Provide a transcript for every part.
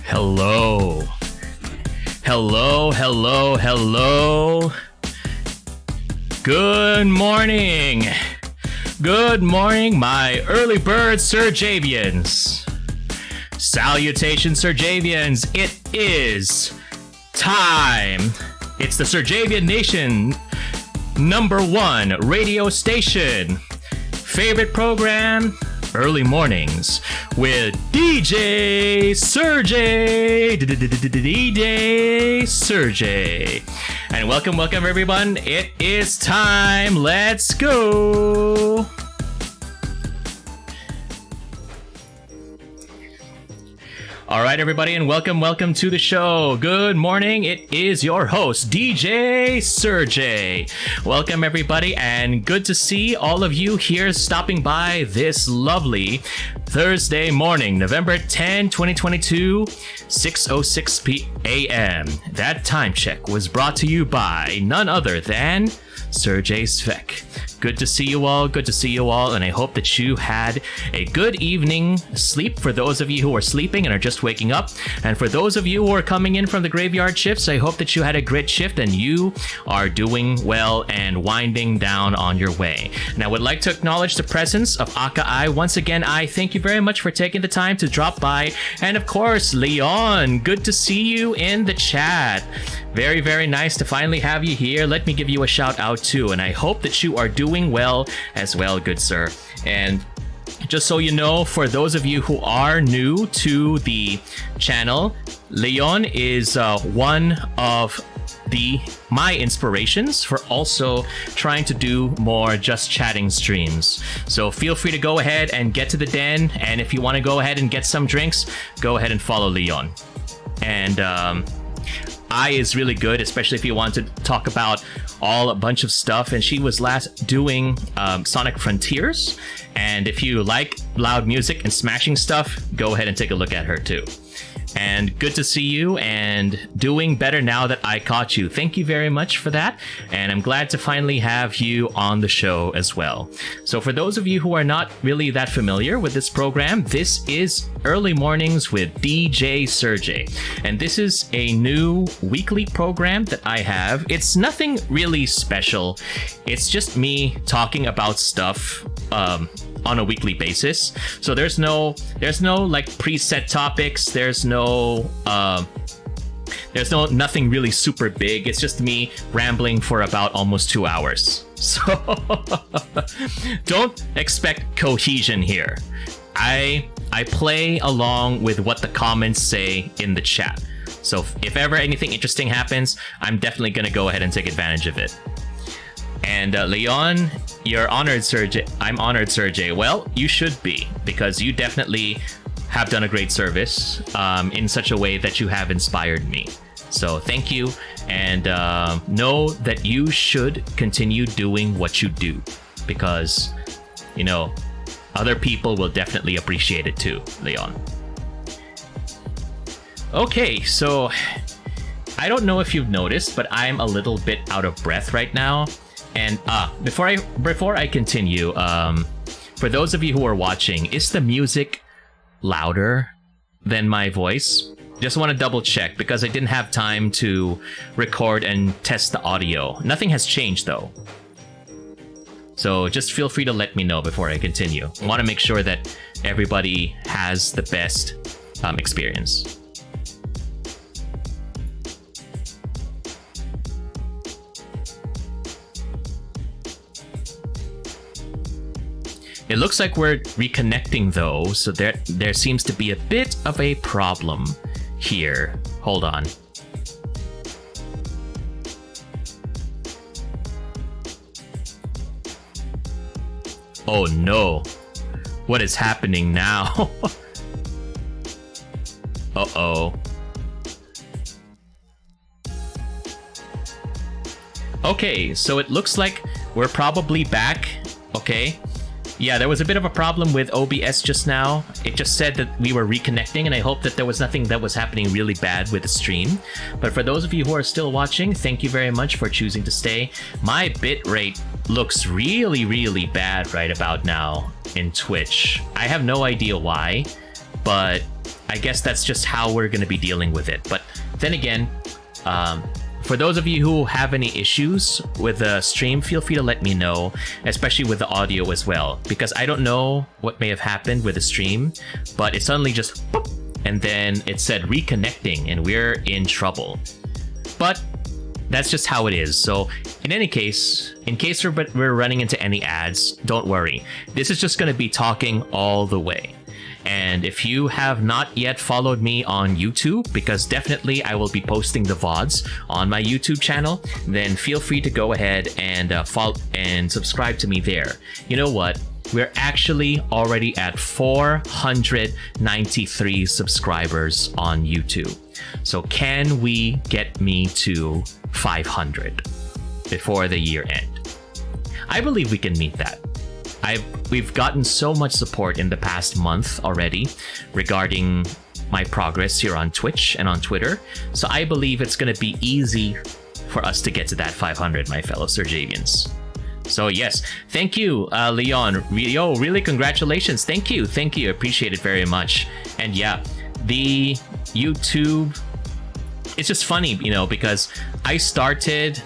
Hello. Hello, hello, hello. Good morning. Good morning, my early bird Serjavians. Salutations, Serjavians. It is time. It's the Serjavian Nation #1 radio station. Favorite program, Early Mornings with DJ Serjay. DJ Serjay. And welcome everyone. It is time. Let's go. All right, everybody, and welcome to the show. Good morning. It is your host, DJ Serjay. Welcome, everybody, and good to see all of you here stopping by this lovely Thursday morning, November 10, 2022, 6:06 p.m. That time check was brought to you by none other than Serjay Svek. Good to see you all, and I hope that you had a good evening sleep for those of you who are sleeping and are just waking up. And for those of you who are coming in from the graveyard shifts, I hope that you had a great shift and you are doing well and winding down on your way. And I would like to acknowledge the presence of Akai. Once again, I thank you very much for taking the time to drop by. And of course, Leon, good to see you in the chat. Very, very nice to finally have you here. Let me give you a shout out too, and I hope that you are doing well as well, good sir. And just so you know, for those of you who are new to the channel, Leon is one of my inspirations for also trying to do more just chatting streams. So feel free to go ahead and get to the den, and if you want to go ahead and get some drinks, go ahead and follow Leon. And I is really good, especially if you want to talk about a bunch of stuff. And she was last doing Sonic Frontiers. And if you like loud music and smashing stuff, go ahead and take a look at her too. And good to see you and doing better now that I caught you. Thank you very much for that. And I'm glad to finally have you on the show as well. So for those of you who are not really that familiar with this program, this is Early Mornings with DJ Serjay. And this is a new weekly program that I have. It's nothing really special. It's just me talking about stuff on a weekly basis. So there's no like preset topics. There's nothing really super big. It's just me rambling for about almost 2 hours. So don't expect cohesion here. I play along with what the comments say in the chat. So if ever anything interesting happens, I'm definitely gonna go ahead and take advantage of it. And Leon, you're honored, Serjay. I'm honored, Serjay. Well, you should be, because you definitely have done a great service in such a way that you have inspired me. So thank you, and know that you should continue doing what you do, because, you know, other people will definitely appreciate it too, Leon. Okay, so I don't know if you've noticed, but I'm a little bit out of breath right now. And before I continue, for those of you who are watching, is the music louder than my voice? Just want to double check, because I didn't have time to record and test the audio. Nothing has changed though. So just feel free to let me know before I continue. I want to make sure that everybody has the best experience. It looks like we're reconnecting though, so there seems to be a bit of a problem here. Hold on. Oh no. What is happening now? Uh-oh. Okay, so it looks like we're probably back. Okay. Yeah, there was a bit of a problem with OBS just now. It just said that we were reconnecting, and I hope that there was nothing that was happening really bad with the stream. But for those of you who are still watching, thank you very much for choosing to stay. My bitrate looks really, really bad right about now in Twitch. I have no idea why, but I guess that's just how we're going to be dealing with it. But then again, for those of you who have any issues with the stream, feel free to let me know, especially with the audio as well, because I don't know what may have happened with the stream, but it suddenly just boop, and then it said reconnecting and we're in trouble. But that's just how it is. So in any case, in case we're running into any ads, don't worry. This is just going to be talking all the way. And if you have not yet followed me on YouTube, because definitely I will be posting the VODs on my YouTube channel, then feel free to go ahead and follow and subscribe to me there. You know what? We're actually already at 493 subscribers on YouTube. So can we get me to 500 before the year end? I believe we can meet that. We've gotten so much support in the past month already regarding my progress here on Twitch and on Twitter. So I believe it's going to be easy for us to get to that 500, my fellow Serjavians. So yes, thank you, Leon. Really congratulations. Thank you. Appreciate it very much. And yeah, the YouTube, it's just funny, because I started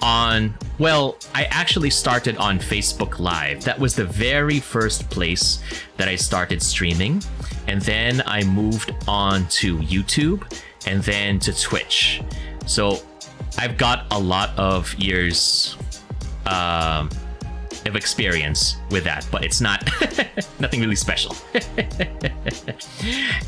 on, I actually started on Facebook Live. That was the very first place that I started streaming. And then I moved on to YouTube and then to Twitch. So I've got a lot of years of experience with that, but it's not nothing really special.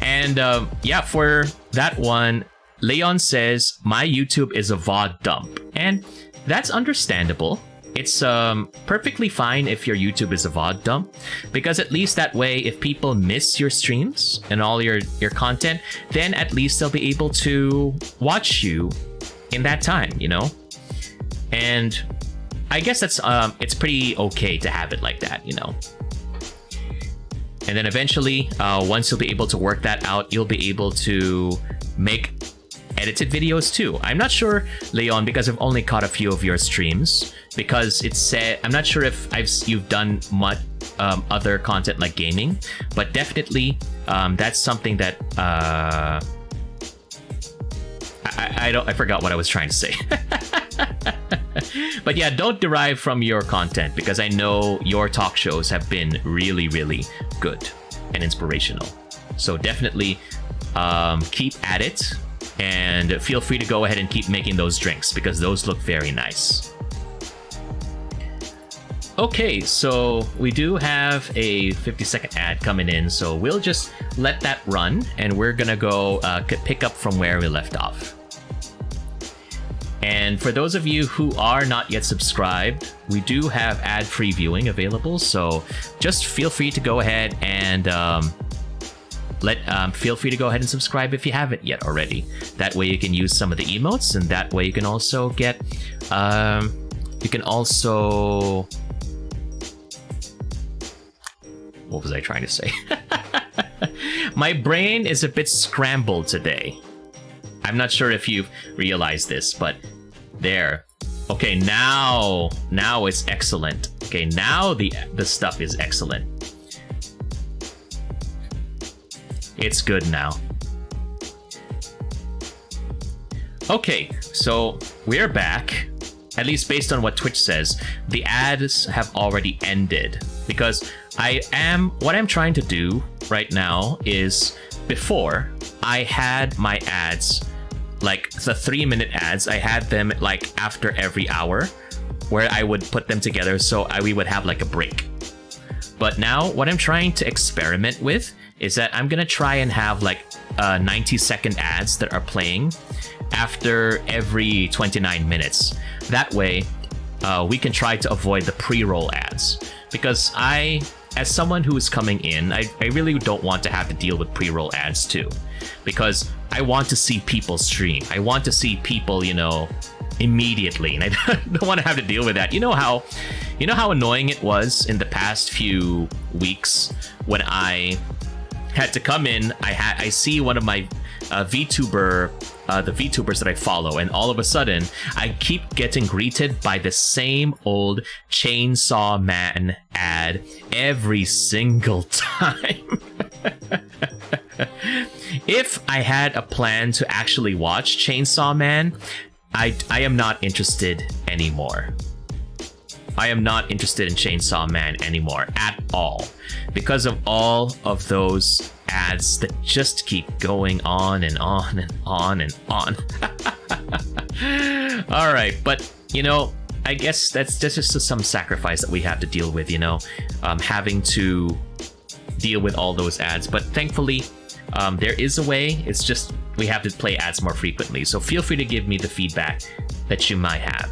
And yeah, for that one, Leon says, my YouTube is a VOD dump. And that's understandable. It's perfectly fine if your YouTube is a VOD dump, because at least that way, if people miss your streams and all your content, then at least they'll be able to watch you in that time, And I guess that's it's pretty okay to have it like that, And then eventually, once you'll be able to work that out, you'll be able to make edited videos too. I'm not sure, Leon, because I've only caught a few of your streams, because it said, I'm not sure if you've done much other content like gaming, but definitely that's something that I forgot what I was trying to say. But yeah, don't derive from your content, because I know your talk shows have been really, really good and inspirational. So definitely keep at it. And feel free to go ahead and keep making those drinks, because those look very nice. Okay, so we do have a 50-second ad coming in, so we'll just let that run, and we're gonna go pick up from where we left off. And for those of you who are not yet subscribed, we do have ad-free viewing available, so just feel free to go ahead and feel free to go ahead and subscribe if you haven't yet already. That way you can use some of the emotes, and that way you can also get what was I trying to say? My brain is a bit scrambled today. I'm not sure if you've realized this, but there. Okay, now it's excellent. Okay, now the stuff is excellent. It's good now. Okay, so we're back. At least based on what Twitch says, the ads have already ended, because what I'm trying to do right now is, before I had my ads, like the 3-minute ads, I had them like after every hour, where I would put them together so we would have like a break. But now what I'm trying to experiment with is that I'm gonna try and have like 90-second ads that are playing after every 29 minutes. That way, we can try to avoid the pre-roll ads. Because as someone who is coming in, I really don't want to have to deal with pre-roll ads too. Because I want to see people stream. I want to see people, immediately, and I don't want to have to deal with that. You know how annoying it was in the past few weeks when I had to come in. I see one of my VTuber, the VTubers that I follow, and all of a sudden I keep getting greeted by the same old Chainsaw Man ad every single time. if I had a plan to actually watch Chainsaw Man, I am not interested anymore. I am not interested in Chainsaw Man anymore at all, because of all of those ads that just keep going on and on and on and on. All right, but you know, I guess that's just some sacrifice that we have to deal with, you know, having to deal with all those ads. But thankfully, there is a way. It's just we have to play ads more frequently. So feel free to give me the feedback that you might have.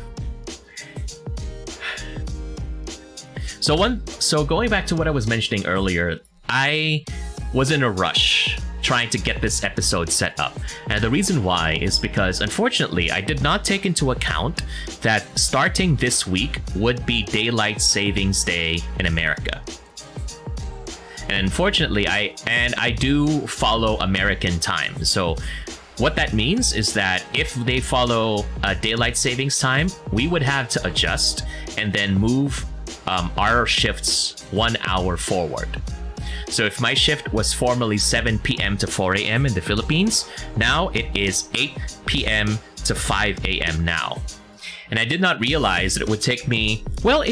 So going back to what I was mentioning earlier, I was in a rush trying to get this episode set up. And the reason why is because, unfortunately, I did not take into account that starting this week would be Daylight Savings Day in America. And unfortunately, I do follow American time. So what that means is that if they follow Daylight Savings Time, we would have to adjust and then move our shifts 1 hour forward. So if my shift was formerly 7 p.m. to 4 a.m. in the Philippines, now it is 8 p.m. to 5 a.m. now. And I did not realize that it would take me, well,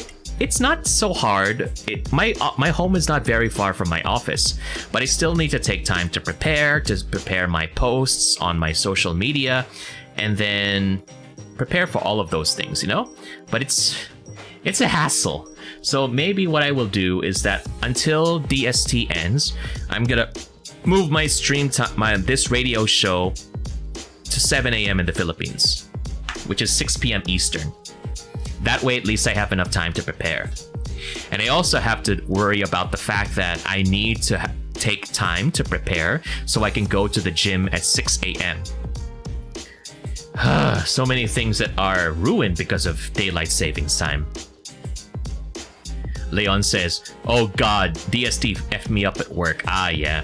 it's not so hard. My home is not very far from my office, but I still need to take time to prepare my posts on my social media, and then prepare for all of those things, you know? But it's a hassle. So maybe what I will do is that until DST ends, I'm gonna move my stream time, this radio show, to 7 a.m. in the Philippines, which is 6 p.m. Eastern. That way, at least I have enough time to prepare. And I also have to worry about the fact that I need to take time to prepare so I can go to the gym at 6 a.m. So many things that are ruined because of Daylight Savings Time. Leon says, oh god, DST effed me up at work. Ah, yeah.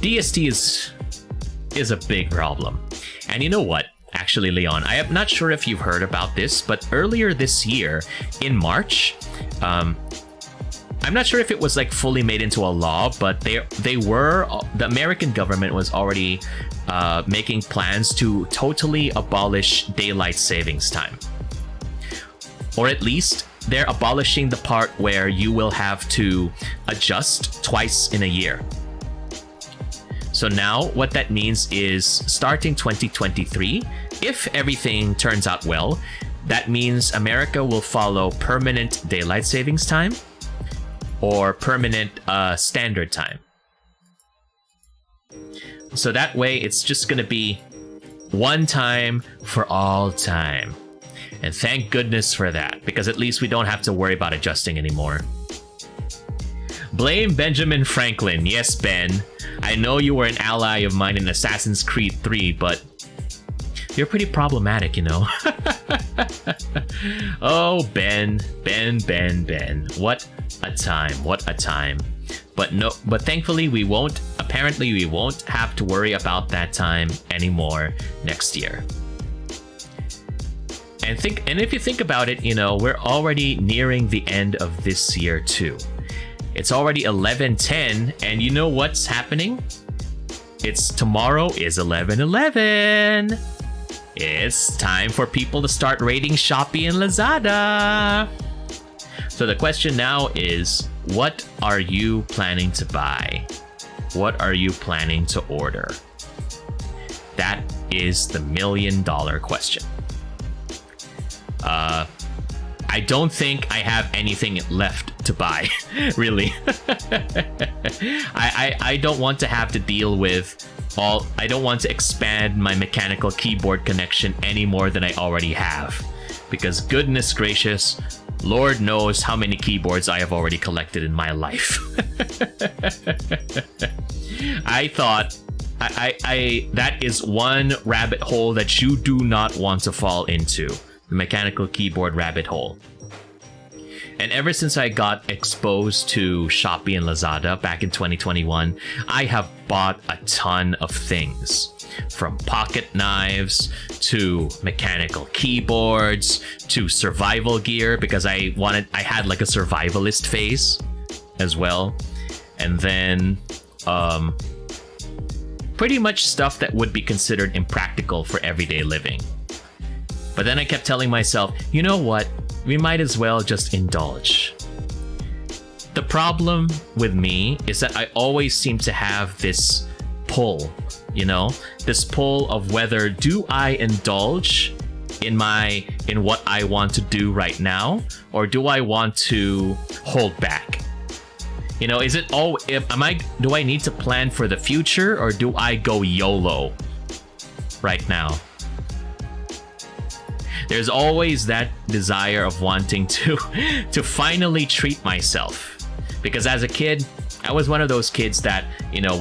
DST is a big problem. And you know what? Actually, Leon, I am not sure if you've heard about this, but earlier this year, in March, I'm not sure if it was like fully made into a law, but the American government was already making plans to totally abolish Daylight Savings Time. Or at least, they're abolishing the part where you will have to adjust twice in a year. So now what that means is starting 2023, if everything turns out well, that means America will follow permanent Daylight Savings Time or permanent standard time. So that way it's just going to be one time for all time. And thank goodness for that, because at least we don't have to worry about adjusting anymore. Blame Benjamin Franklin. Yes, Ben. I know you were an ally of mine in Assassin's Creed 3, but you're pretty problematic, you know. Oh, Ben. What a time. But thankfully we won't have to worry about that time anymore next year. And if you think about it, you know, we're already nearing the end of this year too. It's already 11:10, and you know what's happening? Tomorrow is 11/11. It's time for people to start rating Shopee and Lazada. So the question now is, what are you planning to buy? What are you planning to order? That is the $1 million question. I don't think I have anything left to buy, really. I don't want to have to deal with I don't want to expand my mechanical keyboard connection any more than I already have. Because goodness gracious, Lord knows how many keyboards I have already collected in my life. I thought that is one rabbit hole that you do not want to fall into. The mechanical keyboard rabbit hole. And ever since I got exposed to Shopee and Lazada back in 2021, I have bought a ton of things. From pocket knives to mechanical keyboards to survival gear, because I had like a survivalist phase as well. And then pretty much stuff that would be considered impractical for everyday living. But then I kept telling myself, you know what? We might as well just indulge. The problem with me is that I always seem to have this pull, this pull of whether do I indulge in what I want to do right now, or do I want to hold back? Is it do I need to plan for the future, or do I go YOLO right now? There's always that desire of wanting to finally treat myself. Because as a kid, I was one of those kids that,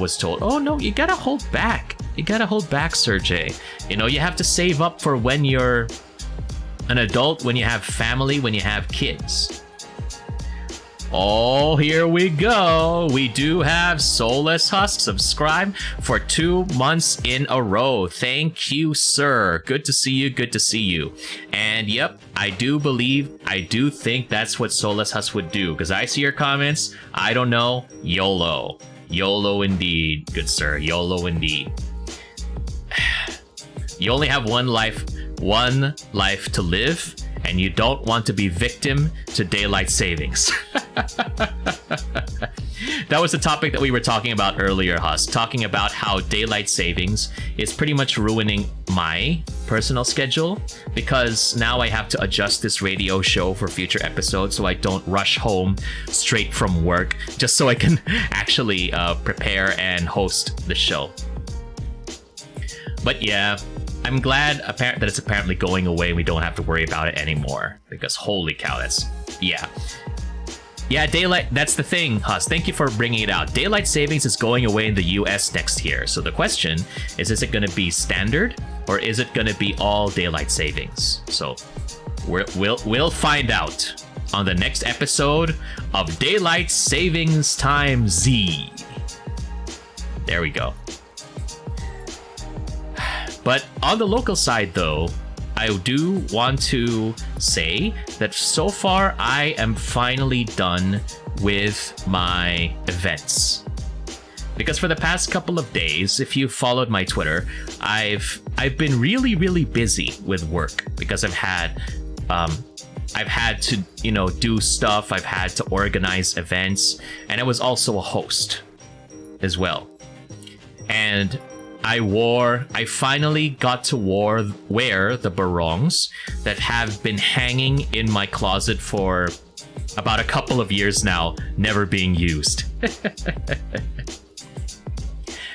was told, oh no, you gotta hold back. You gotta hold back, Serjay. You have to save up for when you're an adult, when you have family, when you have kids. Oh, here we go. We do have Soulless Husk subscribe for 2 months in a row. Thank you, sir. Good to see you. Good to see you. And yep, I do think that's what Soulless Husk would do, because I see your comments. I don't know. YOLO. YOLO indeed, good sir. YOLO indeed. You only have one life to live, and you don't want to be victim to daylight savings. That was the topic that we were talking about earlier, Husk, talking about how daylight savings is pretty much ruining my personal schedule, because now I have to adjust this radio show for future episodes so I don't rush home straight from work, just so I can actually prepare and host the show. But yeah, I'm glad that it's apparently going away. We don't have to worry about it anymore, because holy cow, yeah, daylight, that's the thing, Husk. Thank you for bringing it out. Daylight savings is going away in the US next year. So the question is it going to be standard, or is it going to be all daylight savings? So we'll find out on the next episode of Daylight Savings Time Z. There we go. But on the local side, though, I do want to say that so far I am finally done with my events. Because for the past couple of days, if you followed my Twitter, I've been really, really busy with work, because I've had to, do stuff. I've had to organize events, and I was also a host as well. And I finally got to wear the barongs that have been hanging in my closet for about a couple of years now, never being used.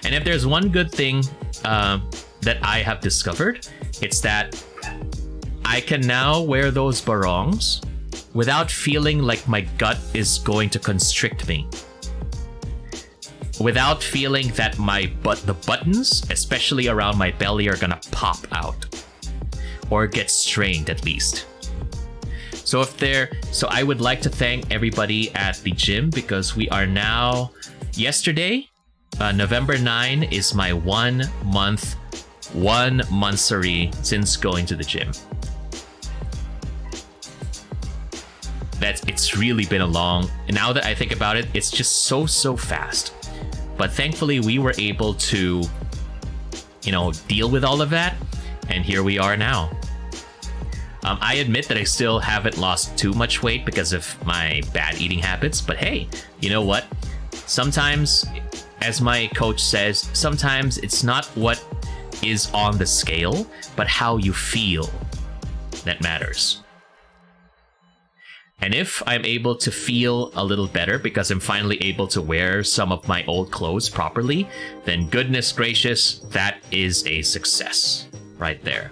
And if there's one good thing that I have discovered, it's that I can now wear those barongs without feeling like my gut is going to constrict me. Without feeling that the buttons, especially around my belly, are gonna pop out. Or get strained, at least. So I would like to thank everybody at the gym, because we are now... Yesterday, November 9, is my 1 monthsary since going to the gym. It's really been and now that I think about it, it's just so fast. But thankfully, we were able to, deal with all of that, and here we are now. I admit that I still haven't lost too much weight because of my bad eating habits, but hey, you know what? Sometimes, as my coach says, sometimes it's not what is on the scale, but how you feel that matters. And if I'm able to feel a little better because I'm finally able to wear some of my old clothes properly, then goodness gracious, that is a success right there.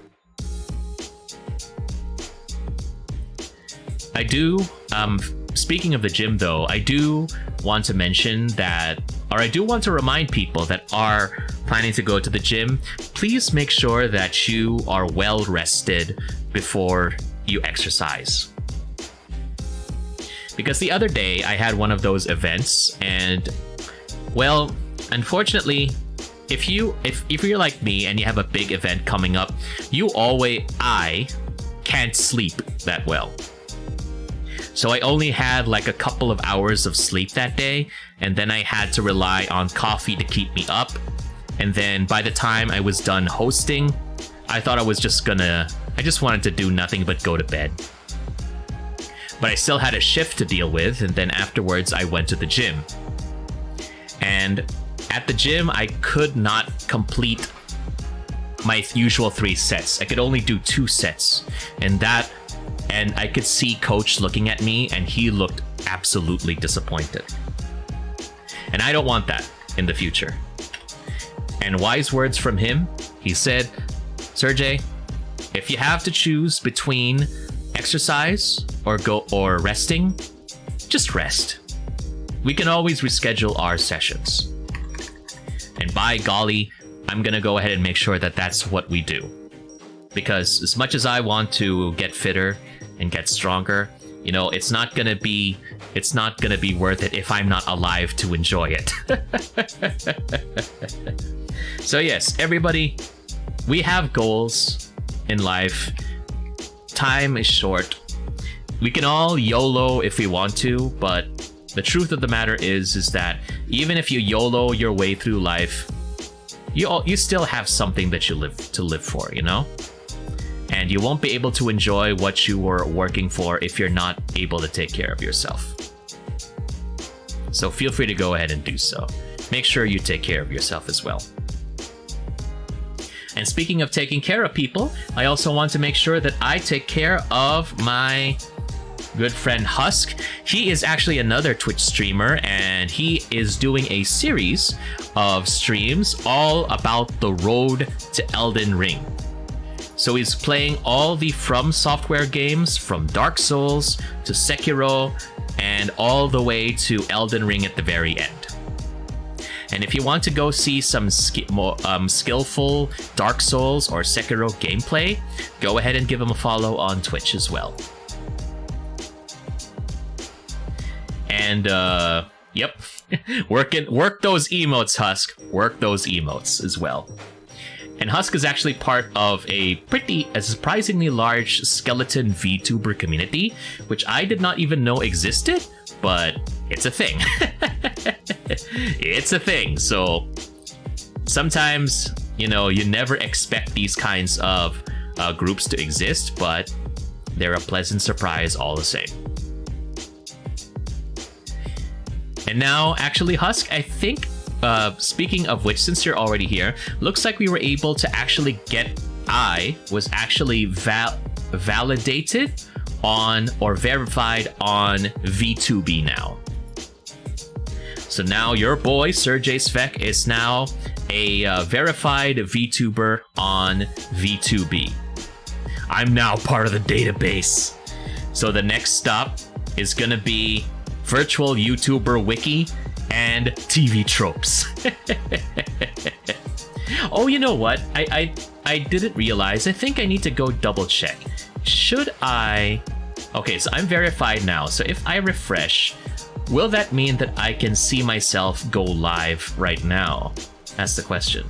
I do, speaking of the gym though, I do want to mention that, or I do want to remind people that are planning to go to the gym, please make sure that you are well rested before you exercise. Because the other day I had one of those events, and well, unfortunately, if you're like me and you have a big event coming up, I can't sleep that well. So I only had like a couple of hours of sleep that day, and then I had to rely on coffee to keep me up. And then by the time I was done hosting, I thought I just wanted to do nothing but go to bed. But I still had a shift to deal with, and then afterwards I went to the gym. And at the gym, I could not complete my usual 3 sets. I could only do 2 sets. And I could see coach looking at me, and he looked absolutely disappointed. And I don't want that in the future. And wise words from him, he said, Serjay, if you have to choose between exercise or resting, just rest. We can always reschedule our sessions. And by golly, I'm gonna go ahead and make sure that that's what we do. Because as much as I want to get fitter and get stronger, you know, it's not gonna be worth it if I'm not alive to enjoy it. So yes, everybody, we have goals in life. Time is short. We can all YOLO if we want to, but the truth of the matter is that even if you YOLO your way through life, you still have something that you live for, you know? And you won't be able to enjoy what you were working for if you're not able to take care of yourself. So feel free to go ahead and do so. Make sure you take care of yourself as well. And speaking of taking care of people, I also want to make sure that I take care of my good friend Husk. He is actually another Twitch streamer, and he is doing a series of streams all about the road to Elden Ring. So he's playing all the From Software games, from Dark Souls to Sekiro, and all the way to Elden Ring at the very end. And if you want to go see some skillful Dark Souls or Sekiro gameplay, go ahead and give him a follow on Twitch as well. And yep, work those emotes, Husk. Work those emotes as well. And Husk is actually part of a surprisingly large skeleton VTuber community, which I did not even know existed, but it's a thing. It's a thing. So sometimes, you know, you never expect these kinds of groups to exist, but they're a pleasant surprise all the same. And now, actually, Husk, I think, speaking of which, since you're already here, looks like we were able to actually I was actually validated on or verified on VTubie now. So now your boy Serjay Svek is now a verified VTuber on VTubie. I'm now part of the database. So the next stop is gonna be virtual YouTuber wiki and TV tropes. Oh, you know what? I didn't realize. I think I need to go double check. Should I? Okay, so I'm verified now. So if I refresh, will that mean that I can see myself go live right now? That's the question.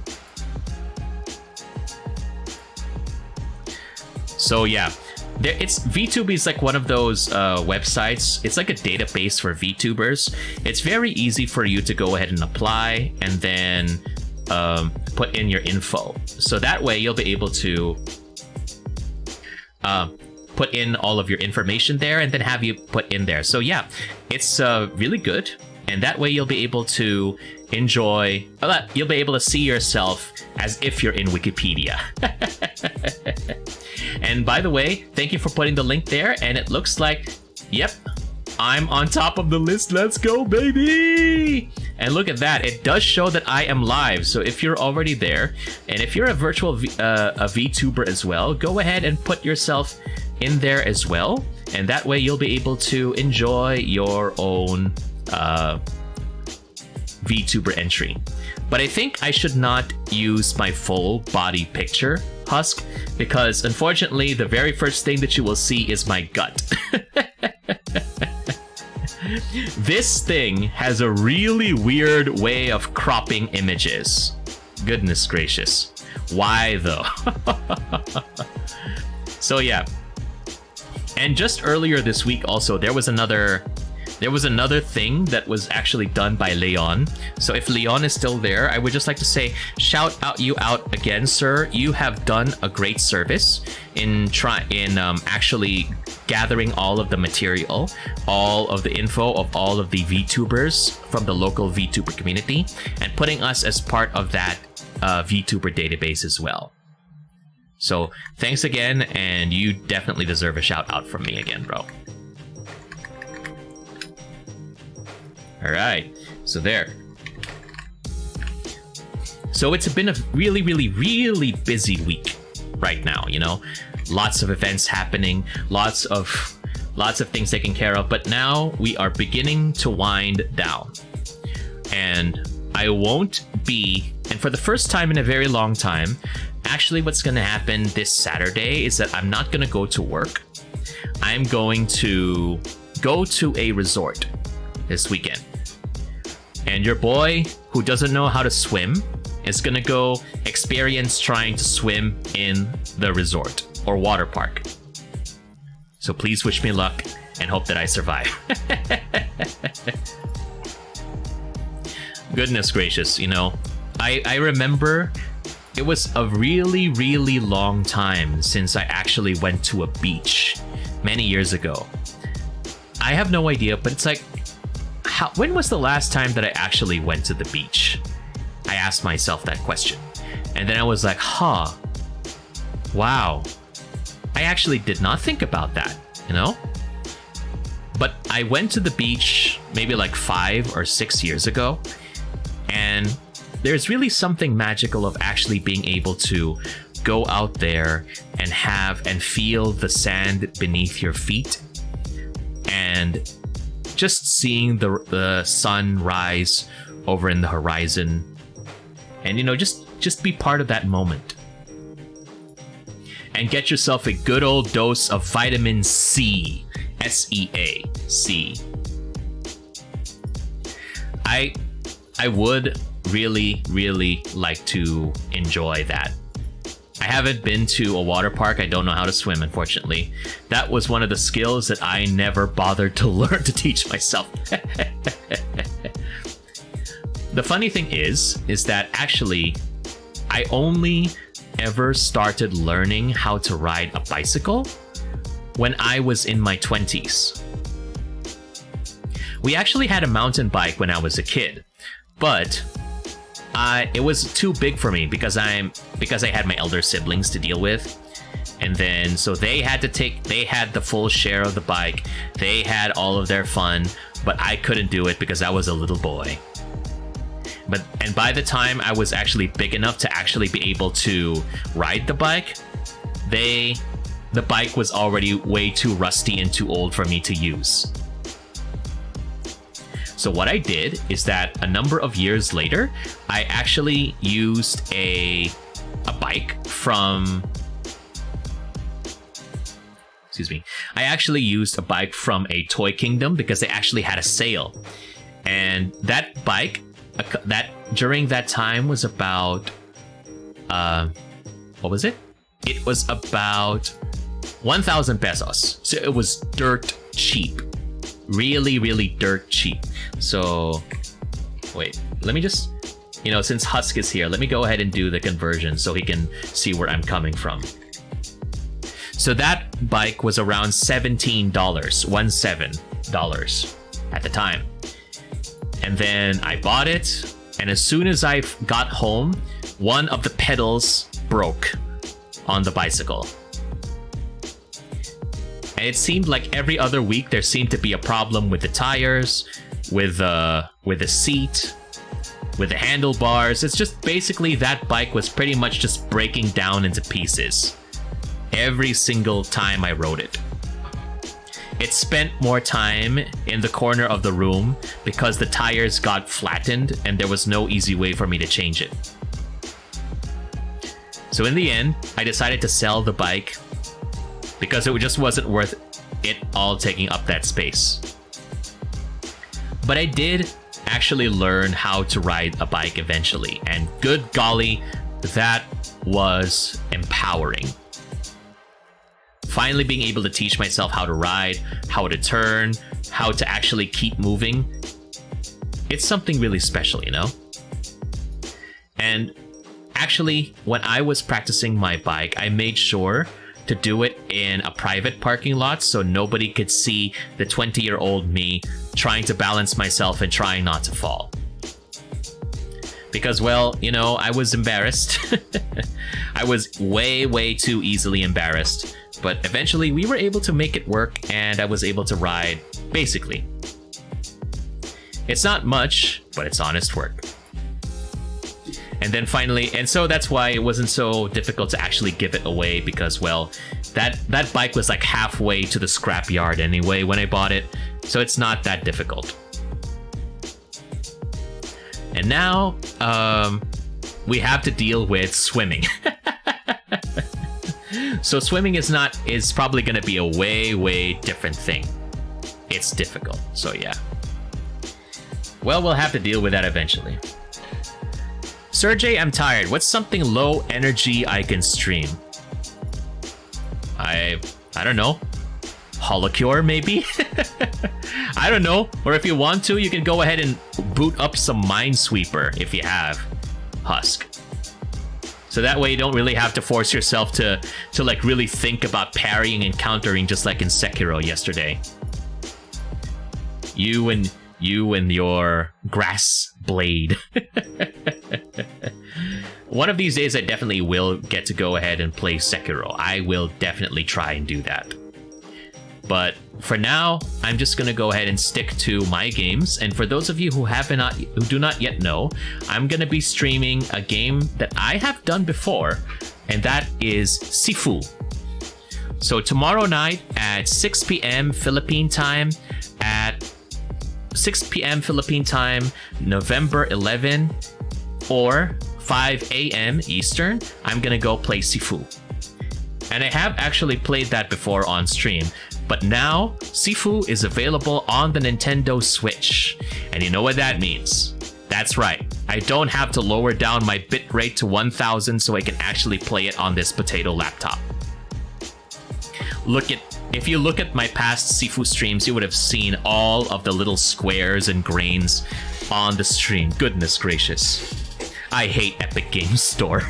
So yeah, VTubie is like one of those websites. It's like a database for VTubers. It's very easy for you to go ahead and apply and then put in your info. So that way you'll be able to put in all of your information there and then have you put in there. So yeah, it's really good. And that way you'll be able to enjoy, you'll be able to see yourself as if you're in Wikipedia. And by the way, thank you for putting the link there. And it looks like, yep, I'm on top of the list. Let's go, baby. And look at that. It does show that I am live. So if you're already there, and if you're a virtual a VTuber as well, go ahead and put yourself in there as well. And that way you'll be able to enjoy your own VTuber entry. But I think I should not use my full body picture, Husk, because unfortunately the very first thing that you will see is my gut. This thing has a really weird way of cropping images. Goodness gracious. Why though? So yeah. And just earlier this week also, there was another there was another thing that was actually done by Leon. So if Leon is still there, I would just like to say, shout you out again, sir. You have done a great service in actually gathering all of the material, all of the info of all of the VTubers from the local VTuber community, and putting us as part of that VTuber database as well. So thanks again, and you definitely deserve a shout out from me again, bro. All right, so there. So it's been a really, really, really busy week right now, you know? Lots of events happening, lots of things taken care of, but now we are beginning to wind down. And I won't be, and for the first time in a very long time, actually what's gonna happen this Saturday is that I'm not gonna go to work. I'm going to go to a resort this weekend. And your boy, who doesn't know how to swim, is gonna go experience trying to swim in the resort or water park. So please wish me luck and hope that I survive. Goodness gracious, you know, I remember it was a really, really long time since I actually went to a beach many years ago. I have no idea, but it's like, when was the last time that I actually went to the beach? I asked myself that question. And then I was like, wow. I actually did not think about that, you know? But I went to the beach maybe like 5 or 6 years ago. And there's really something magical of actually being able to go out there and feel the sand beneath your feet. And just seeing the sun rise over in the horizon, and you know, just be part of that moment, and get yourself a good old dose of vitamin C, SEA. I would really, really like to enjoy that. I haven't been to a water park. I don't know how to swim, unfortunately. That was one of the skills that I never bothered to learn to teach myself. The funny thing is that actually, I only ever started learning how to ride a bicycle when I was in my 20s. We actually had a mountain bike when I was a kid, but it was too big for me because I had my elder siblings to deal with, and then so they had the full share of the bike. They had all of their fun, but I couldn't do it because I was a little boy. And by the time I was actually big enough to actually be able to ride the bike, the bike was already way too rusty and too old for me to use. So what I did is that a number of years later, I actually used a bike from... I actually used a bike from a Toy Kingdom because they actually had a sale. And that bike, during that time was about... what was it? It was about 1,000 pesos. So it was dirt cheap. Really, really dirt cheap. So, wait, let me just, you know, since Husk is here, let me go ahead and do the conversion so he can see where I'm coming from. So that bike was around $17 at the time. And then I bought it, and as soon as I got home, one of the pedals broke on the bicycle. And it seemed like every other week there seemed to be a problem with the tires, with the seat, with the handlebars. It's just basically that bike was pretty much just breaking down into pieces every single time I rode it. It spent more time in the corner of the room because the tires got flattened and there was no easy way for me to change it. So in the end, I decided to sell the bike because it just wasn't worth it all taking up that space. But I did actually learn how to ride a bike eventually, and good golly, that was empowering. Finally being able to teach myself how to ride, how to turn, how to actually keep moving, it's something really special, you know? And actually, when I was practicing my bike, I made sure to do it in a private parking lot so nobody could see the 20-year-old me trying to balance myself and trying not to fall. Because, well, you know, I was embarrassed. I was way too easily embarrassed. But eventually we were able to make it work, and I was able to ride, basically. It's not much, but it's honest work. And then finally, and so that's why it wasn't so difficult to actually give it away, because, well, that bike was like halfway to the scrapyard anyway when I bought it, so it's not that difficult. And now, we have to deal with swimming. So swimming is probably going to be a way different thing. It's difficult, so yeah. Well, we'll have to deal with that eventually. Serjay, I'm tired. What's something low energy I can stream? I don't know. Holocure, maybe? I don't know. Or if you want to, you can go ahead and boot up some Minesweeper if you have Husk. So that way you don't really have to force yourself to like really think about parrying and countering just like in Sekiro yesterday. You and your grass blade. One of these days I definitely will get to go ahead and play Sekiro. I will definitely try and do that. But for now, I'm just gonna go ahead and stick to my games. And for those of you who do not yet know, I'm gonna be streaming a game that I have done before, and that is Sifu. So tomorrow night at 6 p.m. Philippine time, November 11, or 5 a.m. Eastern, I'm gonna go play Sifu. And I have actually played that before on stream, but now Sifu is available on the Nintendo Switch. And you know what that means? That's right, I don't have to lower down my bitrate to 1000 so I can actually play it on this potato laptop. If you look at my past Sifu streams, you would have seen all of the little squares and grains on the stream. Goodness gracious. I hate Epic Games Store.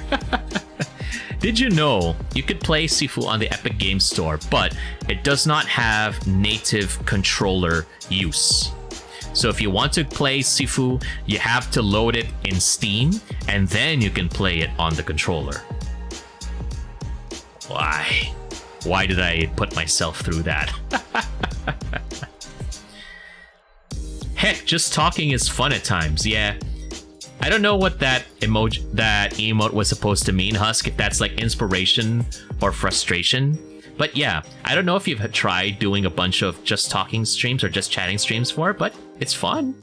Did you know you could play Sifu on the Epic Games Store, but it does not have native controller use? So if you want to play Sifu, you have to load it in Steam, and then you can play it on the controller. Why? Why did I put myself through that? Heck, just talking is fun at times, yeah. I don't know what that emote was supposed to mean, Husk, if that's like inspiration or frustration. But yeah, I don't know if you've tried doing a bunch of just talking streams or just chatting streams for it, but it's fun.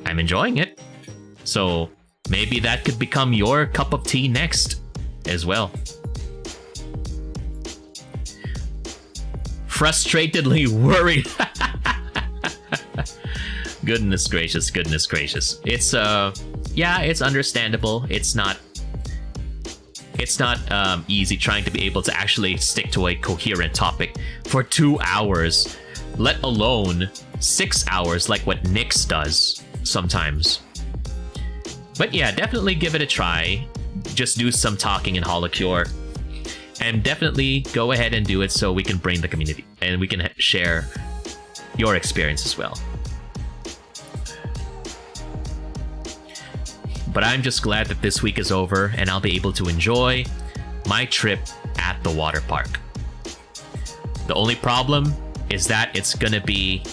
I'm enjoying it. So maybe that could become your cup of tea next as well. Frustratedly worried. Goodness gracious, goodness gracious. It's yeah, it's understandable. It's not easy trying to be able to actually stick to a coherent topic for 2 hours, let alone 6 hours like what Nyx does sometimes. But yeah, definitely give it a try. Just do some talking in Holocure. And definitely go ahead and do it so we can bring the community and we can share your experience as well. But I'm just glad that this week is over and I'll be able to enjoy my trip at the water park. The only problem is that it's gonna be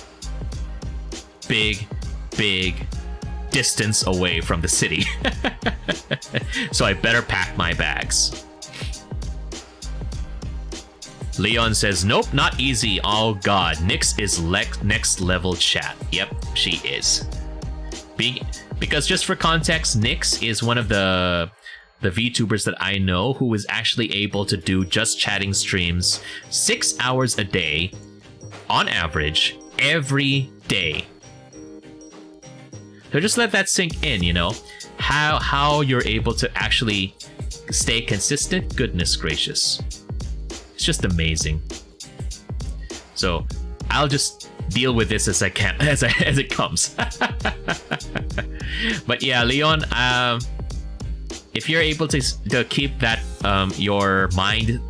big distance away from the city. So I better pack my bags. Leon says, nope, not easy. Oh god, Nyx is next level chat. Yep, she is. Because just for context, Nyx is one of the VTubers that I know who is actually able to do just chatting streams 6 hours a day, on average, every day. So just let that sink in, you know? How you're able to actually stay consistent, goodness gracious. It's just amazing. So I'll just deal with this as I can, as it comes. But yeah, Leon, if you're able to keep that your mind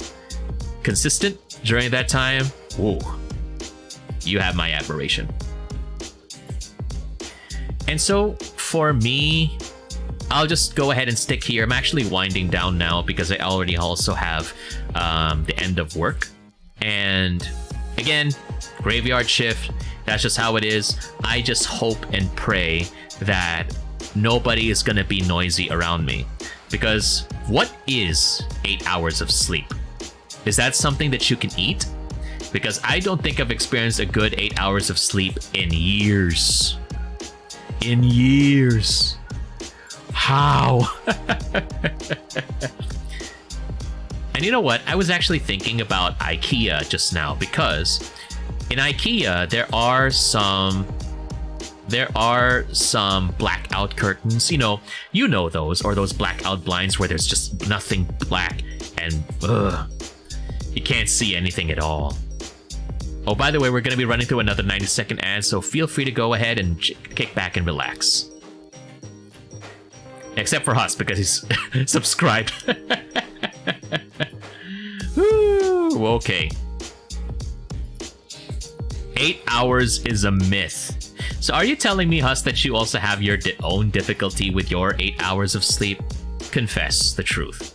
consistent during that time, whoa, you have my admiration. And so for me, I'll just go ahead and stick here. I'm actually winding down now because I already also have the end of work. And again, graveyard shift, that's just how it is. I just hope and pray that nobody is gonna be noisy around me. Because what is 8 hours of sleep? Is that something that you can eat? Because I don't think I've experienced a good 8 hours of sleep in years. In years. How? And you know what? I was actually thinking about IKEA just now, because in IKEA there are some blackout curtains. You know those, or those blackout blinds where there's just nothing black and you can't see anything at all. Oh, by the way, we're going to be running through another 90-second ad, so feel free to go ahead and kick back and relax. Except for Huss, because he's subscribed. Woo, okay. 8 hours is a myth. So are you telling me, Huss, that you also have your own difficulty with your 8 hours of sleep? Confess the truth.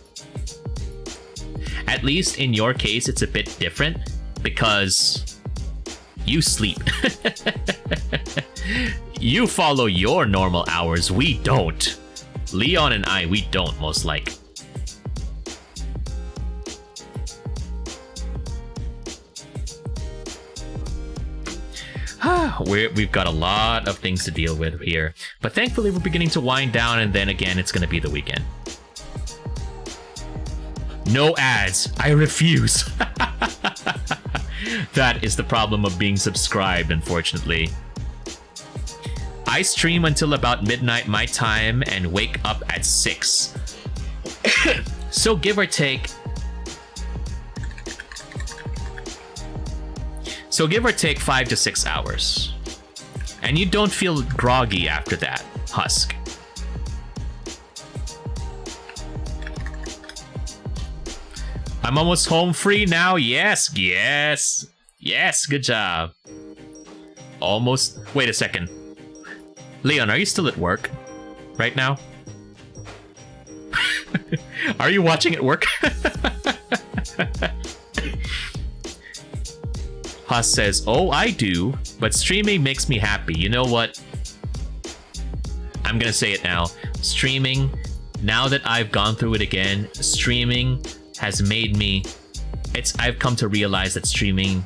At least in your case, it's a bit different, because you sleep. You follow your normal hours, we don't. Leon and I, we don't, most like. We've got a lot of things to deal with here. But thankfully, we're beginning to wind down, and then again, it's going to be the weekend. No ads. I refuse. That is the problem of being subscribed, unfortunately. I stream until about midnight my time and wake up at 6. So give or take... So give or take 5 to 6 hours. And you don't feel groggy after that, Husk. I'm almost home free now. Yes, yes, yes, good job. Almost. Wait a second. Leon, are you still at work right now? Are you watching at work? Huss says, oh, I do, but streaming makes me happy. You know what? I'm gonna say it now. Streaming, now that I've gone through it again, streaming has made me... I've come to realize that streaming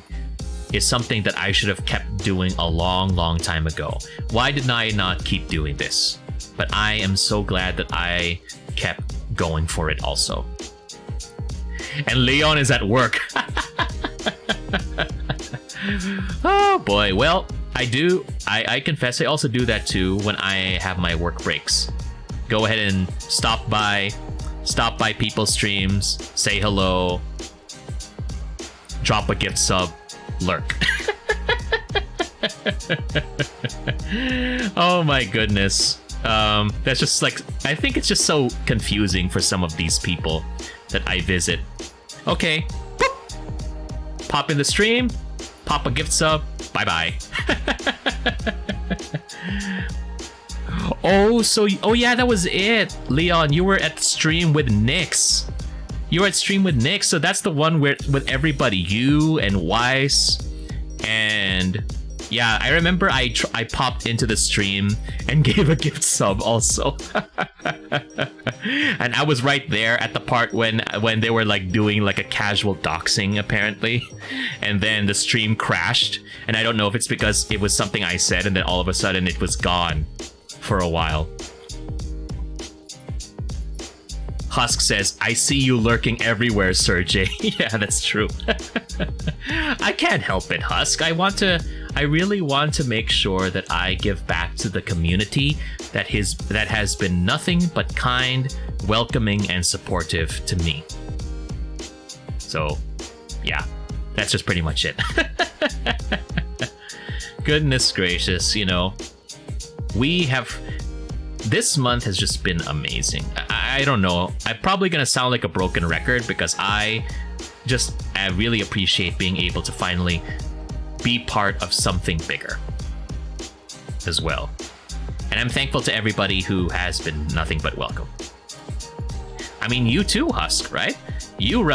is something that I should have kept doing a long, long time ago. Why did I not keep doing this? But I am so glad that I kept going for it also. And Leon is at work. Oh boy, well, I confess I also do that too when I have my work breaks. Go ahead and stop by people's streams, say hello, drop a gift sub, lurk. Oh my goodness. That's just like, I think it's just so confusing for some of these people that I visit. Okay, boop. Pop in the stream, pop a gift sub, bye-bye. Oh yeah, that was it. Leon, you were at the stream with Nyx. You were at stream with Nyx, so that's the one where with everybody, you and Weiss, and yeah, I remember I popped into the stream and gave a gift sub also. And I was right there at the part when they were like doing like a casual doxing apparently, and then the stream crashed, and I don't know if it's because it was something I said and then all of a sudden it was gone for a while. Husk says, I see you lurking everywhere, Serjay. Yeah, that's true. I can't help it, Husk. I really want to make sure that I give back to the community that has been nothing but kind, welcoming, and supportive to me. So, yeah, that's just pretty much it. Goodness gracious, you know, this month has just been amazing. I don't know. I'm probably gonna sound like a broken record because I really appreciate being able to finally be part of something bigger as well. And I'm thankful to everybody who has been nothing but welcome. I mean, you too, Husk, right? You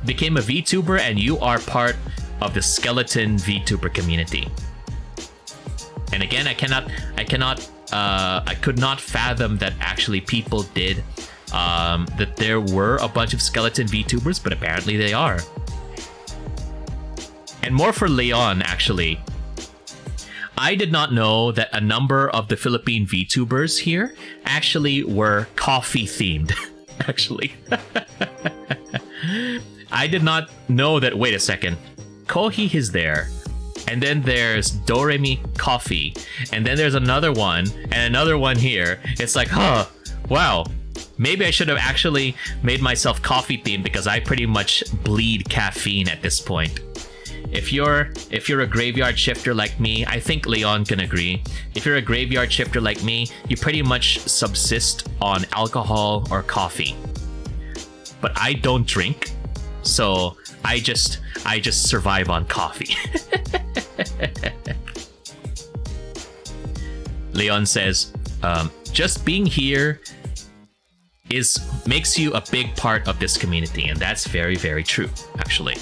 became a VTuber and you are part of the skeleton VTuber community. And again, I could not fathom that actually people did, that there were a bunch of skeleton VTubers, but apparently they are. And more for Leon, actually. I did not know that a number of the Philippine VTubers here actually were coffee themed, actually. I did not know that, wait a second, Kohi is there. And then there's Doremi Coffee. And then there's another one, and another one here. It's like, wow. Maybe I should have actually made myself coffee themed because I pretty much bleed caffeine at this point. If you're a graveyard shifter like me, I think Leon can agree. If you're a graveyard shifter like me, you pretty much subsist on alcohol or coffee. But I don't drink, so I just survive on coffee. Leon says, just being here makes you a big part of this community, and that's very, very true, actually.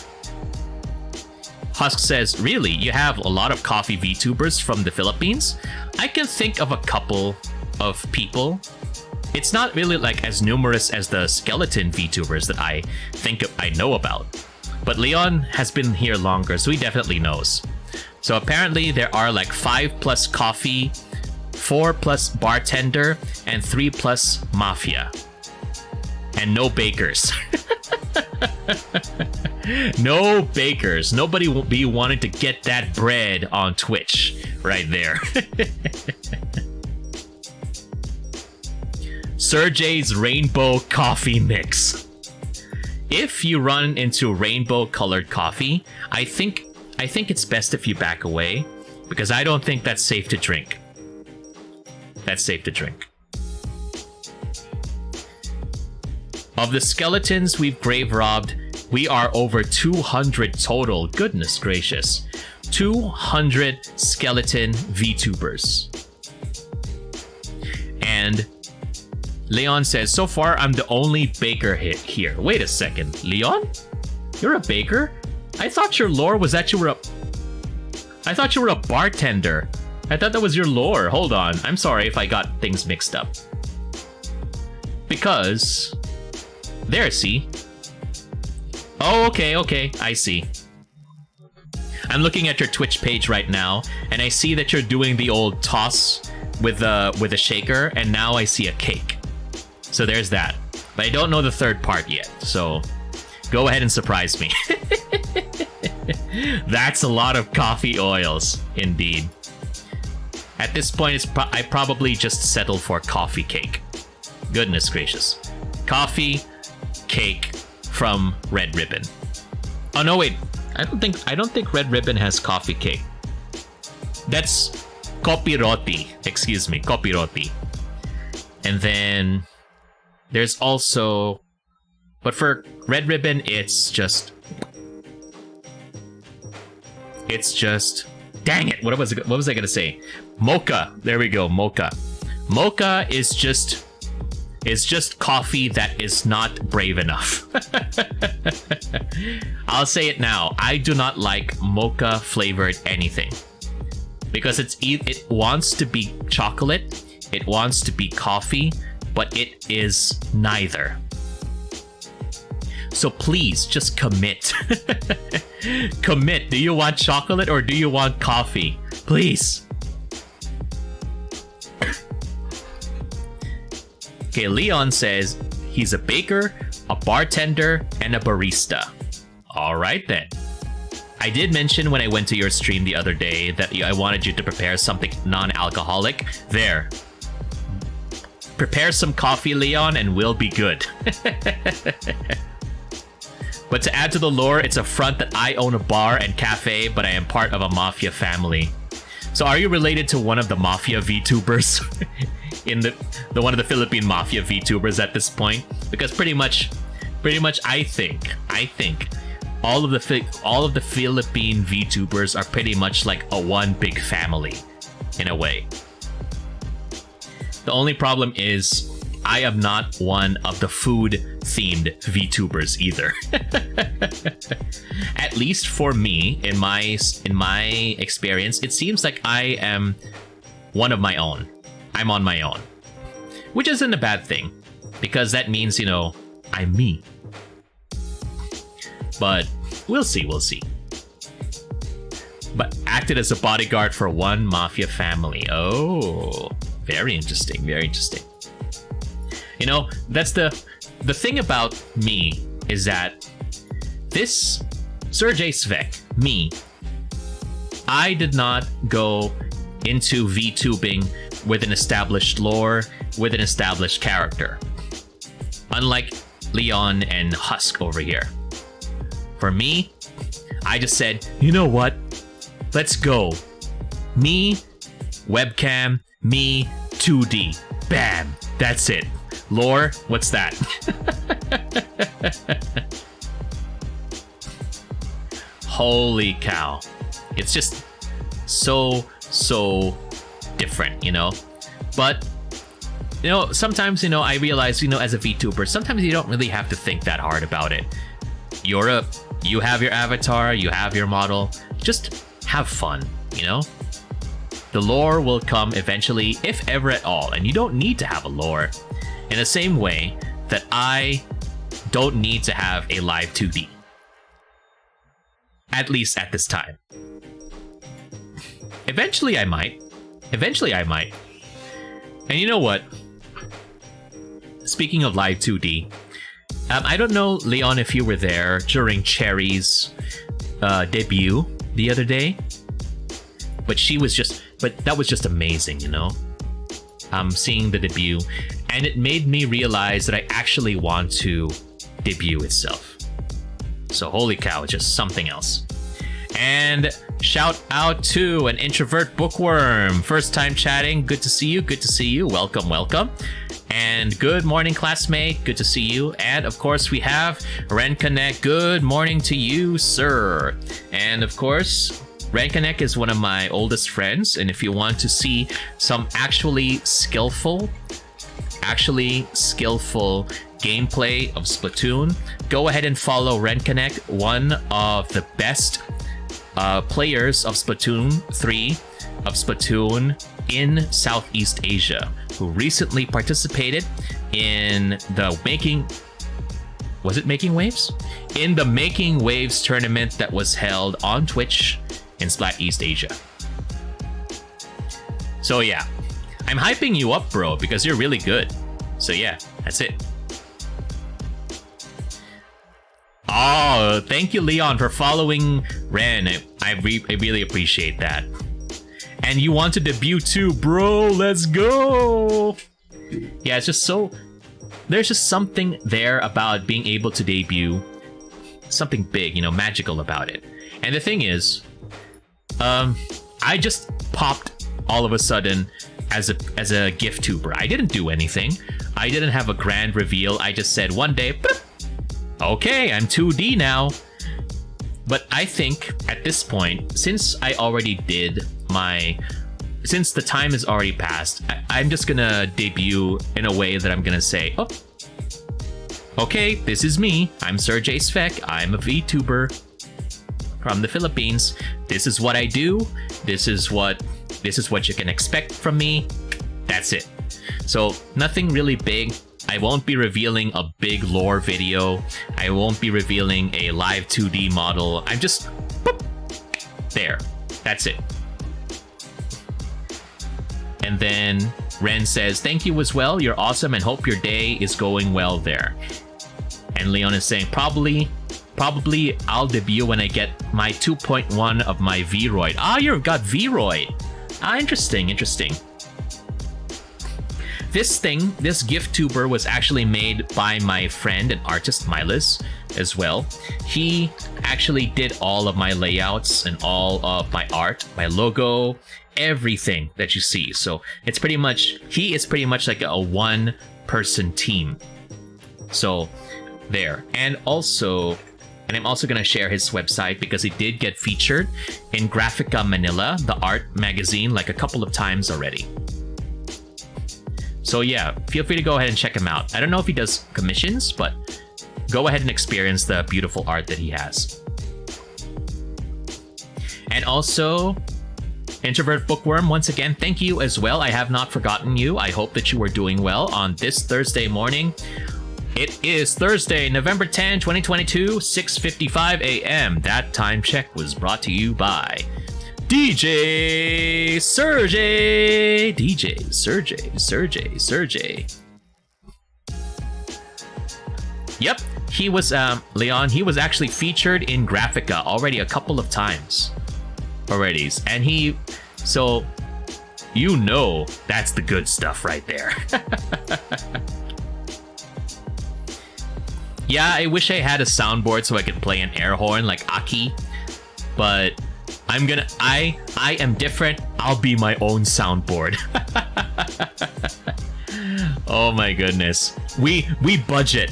Husk says, really, you have a lot of coffee VTubers from the Philippines? I can think of a couple of people. It's not really like as numerous as the skeleton VTubers that I know about. But Leon has been here longer, so he definitely knows. So apparently there are like 5+ coffee, 4+ bartender, and 3+ mafia. And no bakers. No bakers. Nobody will be wanting to get that bread on Twitch right there. Serjay's rainbow coffee mix. If you run into rainbow colored coffee, I think it's best if you back away, because I don't think that's safe to drink. That's safe to drink. Of the skeletons we've grave robbed, we are over 200 total. Goodness gracious. 200 skeleton VTubers. And Leon says, so far I'm the only baker hit here. Wait a second, Leon? You're a baker? I thought your lore was that you were a bartender. I thought that was your lore. Hold on. I'm sorry if I got things mixed up. Because there, see? Oh, okay, I see. I'm looking at your Twitch page right now, and I see that you're doing the old toss with a shaker, and now I see a cake. So there's that. But I don't know the third part yet, so go ahead and surprise me. That's a lot of coffee oils, indeed. At this point, I probably just settle for coffee cake. Goodness gracious. Coffee cake from Red Ribbon. Oh no, wait. I don't think Red Ribbon has coffee cake. That's kopi roti. Excuse me, kopi roti. And then there's also, but for Red Ribbon, it's just, dang it, what was I gonna say? Mocha. There we go, mocha. Mocha is just coffee that is not brave enough. I'll say it now. I do not like mocha flavored anything, because it wants to be chocolate, it wants to be coffee, but it is neither. So please just commit. Commit. Do you want chocolate or do you want coffee? Please. Okay, Leon says he's a baker, a bartender, and a barista. All right then. I did mention when I went to your stream the other day that I wanted you to prepare something non-alcoholic. There. Prepare some coffee, Leon, and we'll be good. But to add to the lore, it's a front that I own a bar and cafe, but I am part of a mafia family. So are you related to one of the mafia VTubers? In the one of the Philippine mafia VTubers at this point? Because pretty much I think all of the Philippine VTubers are pretty much like a one big family in a way. The only problem is I am not one of the food-themed VTubers either. At least for me, in my experience, it seems like I am one of my own. I'm on my own, which isn't a bad thing, because that means, you know, I'm me. But we'll see. But acted as a bodyguard for one mafia family. Oh, very interesting. You know, that's the thing about me is that this Serjay Svek, me, I did not go into VTubing with an established lore, with an established character. Unlike Leon and Husk over here. For me, I just said, you know what? Let's go. Me, webcam, me, 2D. Bam! That's it. Lore, what's that? Holy cow. It's just so different, you know? But, you know, sometimes, you know, I realize, you know, as a VTuber, sometimes you don't really have to think that hard about it. You have your avatar, you have your model, just have fun, you know? The lore will come eventually, if ever at all, and you don't need to have a lore. In the same way that I don't need to have a live 2D. At least at this time. Eventually I might. And you know what? Speaking of live 2D, I don't know, Leon, if you were there during Cherry's debut the other day, but that was just amazing, you know? Seeing the debut, and it made me realize that I actually want to debut itself. So holy cow, it's just something else. And shout out to an introvert bookworm. First time chatting, good to see you. Welcome. And good morning, classmate, good to see you. And of course we have Ren Connect, good morning to you, sir. And of course, Ren Connect is one of my oldest friends, and if you want to see some actually skillful gameplay of Splatoon, go ahead and follow Ren Connect, one of the best players of Splatoon 3, of Splatoon in Southeast Asia, who recently participated in the Making Waves? In the Making Waves tournament that was held on Twitch in Splat East Asia. So yeah, I'm hyping you up, bro, because you're really good. So yeah, that's it. Oh, thank you, Leon, for following Ren. I really appreciate that. And you want to debut too, bro? Let's go! Yeah, it's just so... There's just something there about being able to debut. Something big, you know, magical about it. And the thing is, I just popped all of a sudden as a gift tuber. I didn't do anything. I didn't have a grand reveal. I just said one day, okay, I'm 2D now. But I think at this point, since I already did since the time has already passed, I'm just gonna debut in a way that I'm gonna say, oh, okay, this is me. I'm Serjay Svek. I'm a VTuber from the Philippines. This is what I do. This is what you can expect from me. That's it. So nothing really big. I won't be revealing a big lore video. I won't be revealing a live 2D model. I'm just boop, there. That's it. And then Ren says, thank you as well. You're awesome and hope your day is going well there. And Leon is saying, probably I'll debut when I get my 2.1 of my Vroid. Ah, you've got Vroid. Ah, interesting. This gift tuber was actually made by my friend and artist Milas as well. He actually did all of my layouts and all of my art, my logo, everything that you see. So it's pretty much, he is pretty much like a one-person team. So there. And I'm also going to share his website because he did get featured in Graphica Manila, the art magazine, like a couple of times already. So yeah, feel free to go ahead and check him out. I don't know if he does commissions, but go ahead and experience the beautiful art that he has. And also, Introvert Bookworm, once again, thank you as well. I have not forgotten you. I hope that you are doing well on this Thursday morning. It is Thursday, November 10, 2022, 6:55 a.m. That time check was brought to you by DJ Serjay. DJ Serjay. Yep, he was, Leon, he was actually featured in Graphica already a couple of times. Already. And so, you know, that's the good stuff right there. Yeah, I wish I had a soundboard so I could play an air horn like Aki, but I am different. I'll be my own soundboard. Oh my goodness. We budget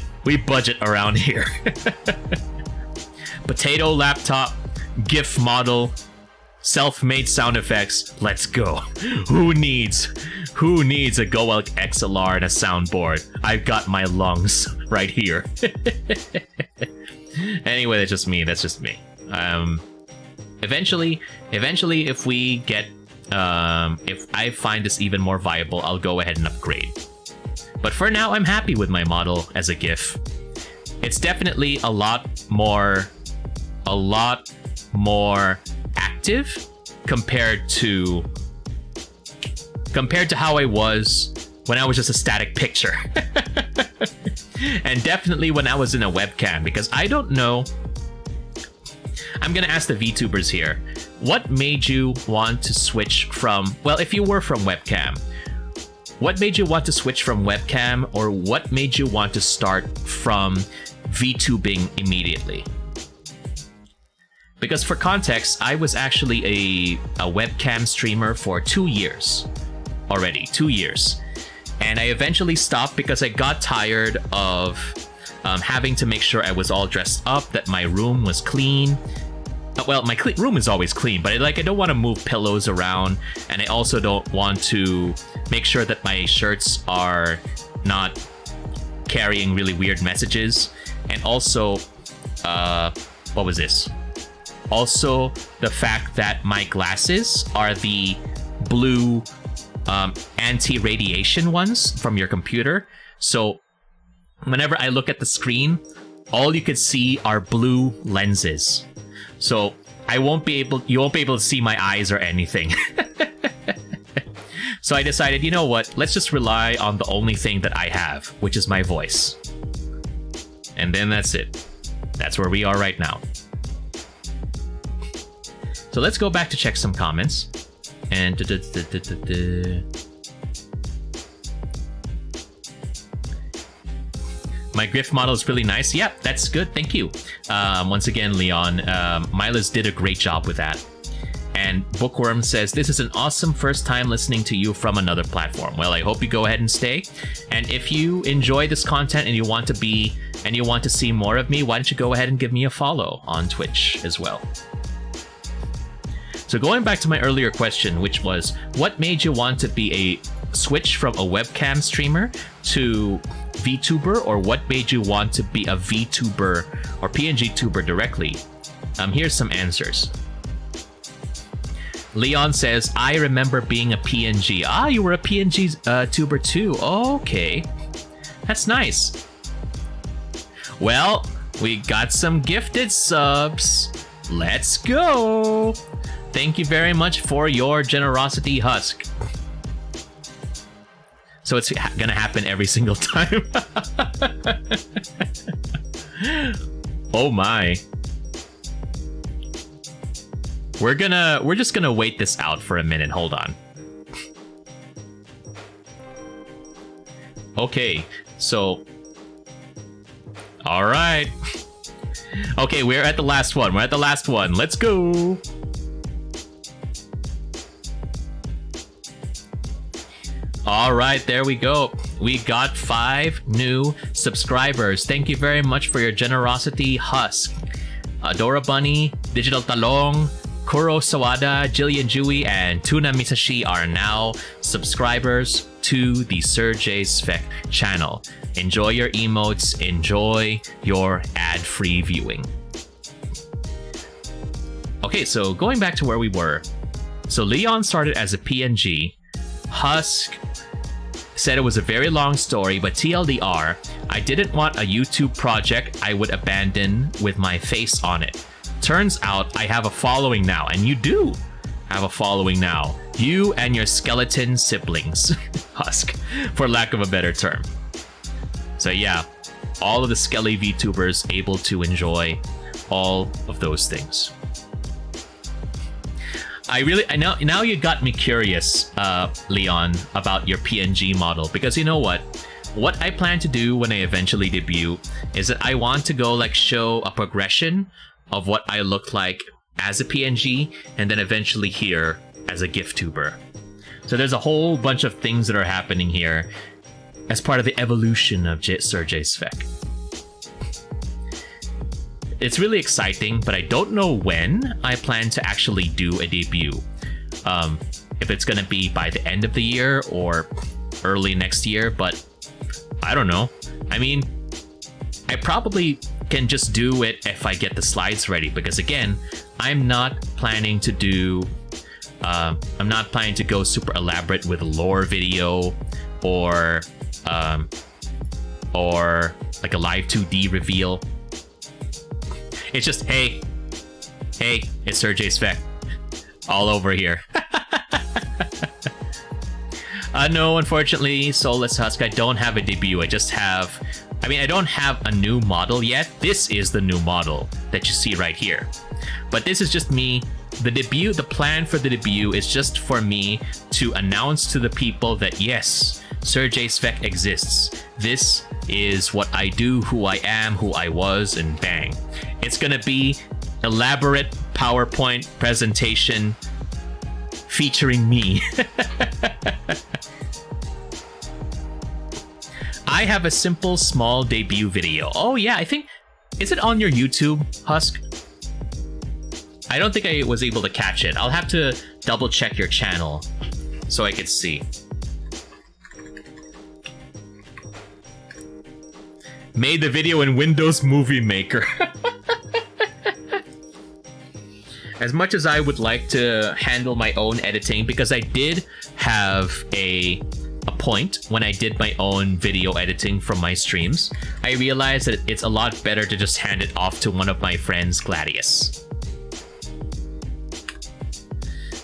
around here. Potato laptop, GIF model, self-made sound effects. Let's go. Who needs a Goelk XLR and a soundboard? I've got my lungs right here. Anyway, that's just me. Eventually, if we get, if I find this even more viable, I'll go ahead and upgrade. But for now, I'm happy with my model as a GIF. It's definitely a lot more active compared to how I was when I was just a static picture. And definitely when I was in a webcam, because I don't know. I'm gonna ask the VTubers here, what made you want to switch from, well, if you were from webcam, what made you want to switch from webcam, or what made you want to start from VTubing immediately? Because for context, I was actually a webcam streamer for 2 years already, 2 years. And I eventually stopped because I got tired of having to make sure I was all dressed up, that my room was clean. Well, my room is always clean, but I don't want to move pillows around, and I also don't want to make sure that my shirts are not carrying really weird messages. And also, what was this? Also, the fact that my glasses are the blue anti-radiation ones from your computer. So whenever I look at the screen, all you could see are blue lenses. So you won't be able to see my eyes or anything. So I decided, you know what? Let's just rely on the only thing that I have, which is my voice. And then that's it. That's where we are right now. So let's go back to check some comments. And my GIF model is really nice. Yeah, that's good. Thank you. Once again, Leon, Milas did a great job with that. And Bookworm says, this is an awesome first time listening to you from another platform. Well, I hope you go ahead and stay. And if you enjoy this content and you want to see more of me, why don't you go ahead and give me a follow on Twitch as well. So going back to my earlier question, which was, what made you want to be a switch from a webcam streamer to VTuber, or what made you want to be a VTuber or PNG tuber directly? Here's some answers. Leon says, I remember being a PNG. Ah, you were a PNG tuber too. Oh, okay. That's nice. Well, we got some gifted subs. Let's go. Thank you very much for your generosity, Husk. So it's gonna happen every single time. Oh my. We're just gonna wait this out for a minute. Hold on. Okay, so all right. Okay, we're at the last one. Let's go. All right, there we go. We got 5 new subscribers. Thank you very much for your generosity, Husk, Adora Bunny, Digital Talong, Kuro Sawada, Jillian Jui, and Tuna Misashi are now subscribers to the Serjay Svek channel. Enjoy your emotes, enjoy your ad-free viewing. Okay, so going back to where we were. So Leon started as a PNG. Husk said it was a very long story, but TLDR, I didn't want a YouTube project I would abandon with my face on it. Turns out I have a following now, and you do have a following now. You and your skeleton siblings, Husk, for lack of a better term. So yeah, all of the Skelly VTubers able to enjoy all of those things. I know now you got me curious, Leon, about your PNG model, because you know what I plan to do when I eventually debut is that I want to go like show a progression of what I look like as a PNG and then eventually here as a GIF-tuber. So there's a whole bunch of things that are happening here as part of the evolution of Serjay Svek. It's really exciting, but I don't know when I plan to actually do a debut. If it's gonna be by the end of the year or early next year, but I don't know. I mean, I probably can just do it if I get the slides ready, because again, I'm not planning to do I'm not planning to go super elaborate with a lore video or like a live 2D reveal. It's just, hey, it's Serjay Svek all over here. No, unfortunately, Soulless Husk, I don't have a debut. I don't have a new model yet. This is the new model that you see right here. But this is just me. The plan for the debut is just for me to announce to the people that yes, Serjay Svek exists. This is what I do, who I am, who I was, and bang. It's gonna be elaborate PowerPoint presentation featuring me. I have a simple, small debut video. Oh yeah, I think, is it on your YouTube, Husk? I don't think I was able to catch it. I'll have to double check your channel so I could see. Made the video in Windows Movie Maker. As much as I would like to handle my own editing, because I did have a point when I did my own video editing from my streams, I realized that it's a lot better to just hand it off to one of my friends, Gladius.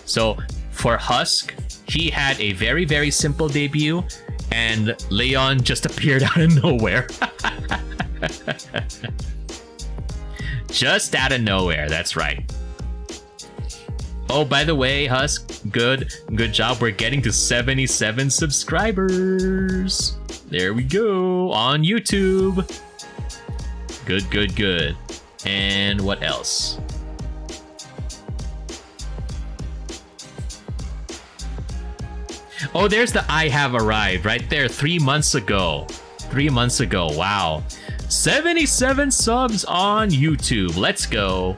So for Husk, he had a very, very simple debut, and Leon just appeared out of nowhere. Just out of nowhere, that's right. Oh, by the way, Husk, good job. We're getting to 77 subscribers. There we go, on YouTube. Good. And what else? Oh, there's the I have arrived right there 3 months ago. 3 months ago, wow. 77 subs on YouTube, let's go.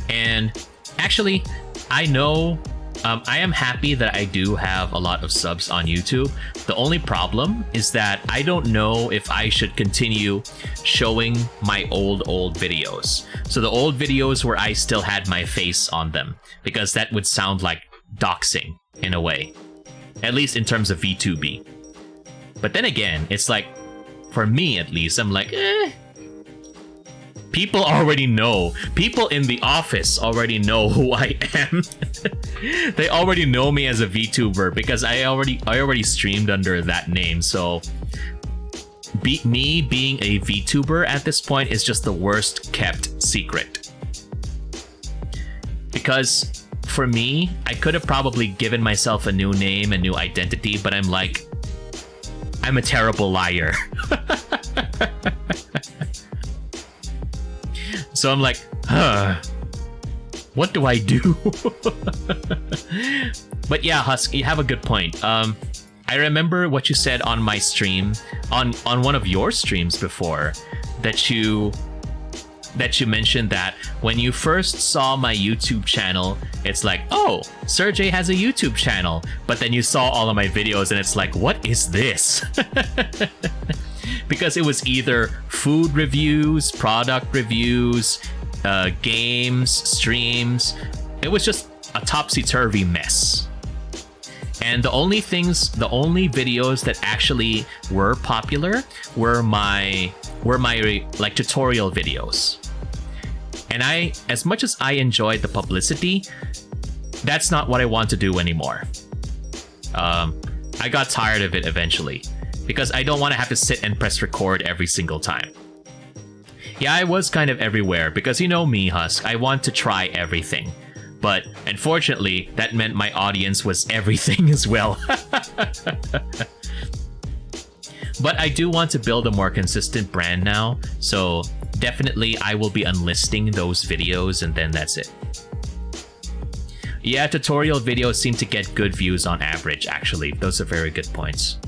And actually, I know, I am happy that I do have a lot of subs on YouTube. The only problem is that I don't know if I should continue showing my old videos. So the old videos where I still had my face on them, because that would sound like doxing in a way, at least in terms of VTubie. But then again, it's like, for me at least, I'm like, people already know. People in the office already know who I am. They already know me as a VTuber because I already streamed under that name. So me being a VTuber at this point is just the worst kept secret. Because for me, I could have probably given myself a new name, a new identity, but I'm like, I'm a terrible liar. So I'm like, what do I do? But yeah, Husk, you have a good point. I remember what you said on my stream, on one of your streams before, that you mentioned that when you first saw my YouTube channel, it's like, oh, Serjay has a YouTube channel. But then you saw all of my videos and it's like, what is this? Because it was either food reviews, product reviews, games, streams. It was just a topsy-turvy mess. And the only videos that actually were popular were my like tutorial videos. And as much as I enjoyed the publicity, that's not what I want to do anymore. I got tired of it eventually because I don't want to have to sit and press record every single time. Yeah, I was kind of everywhere because you know me, Husk, I want to try everything. But unfortunately, that meant my audience was everything as well. But I do want to build a more consistent brand now, so definitely I will be unlisting those videos and then that's it. Yeah, tutorial videos seem to get good views on average, actually. Those are very good points.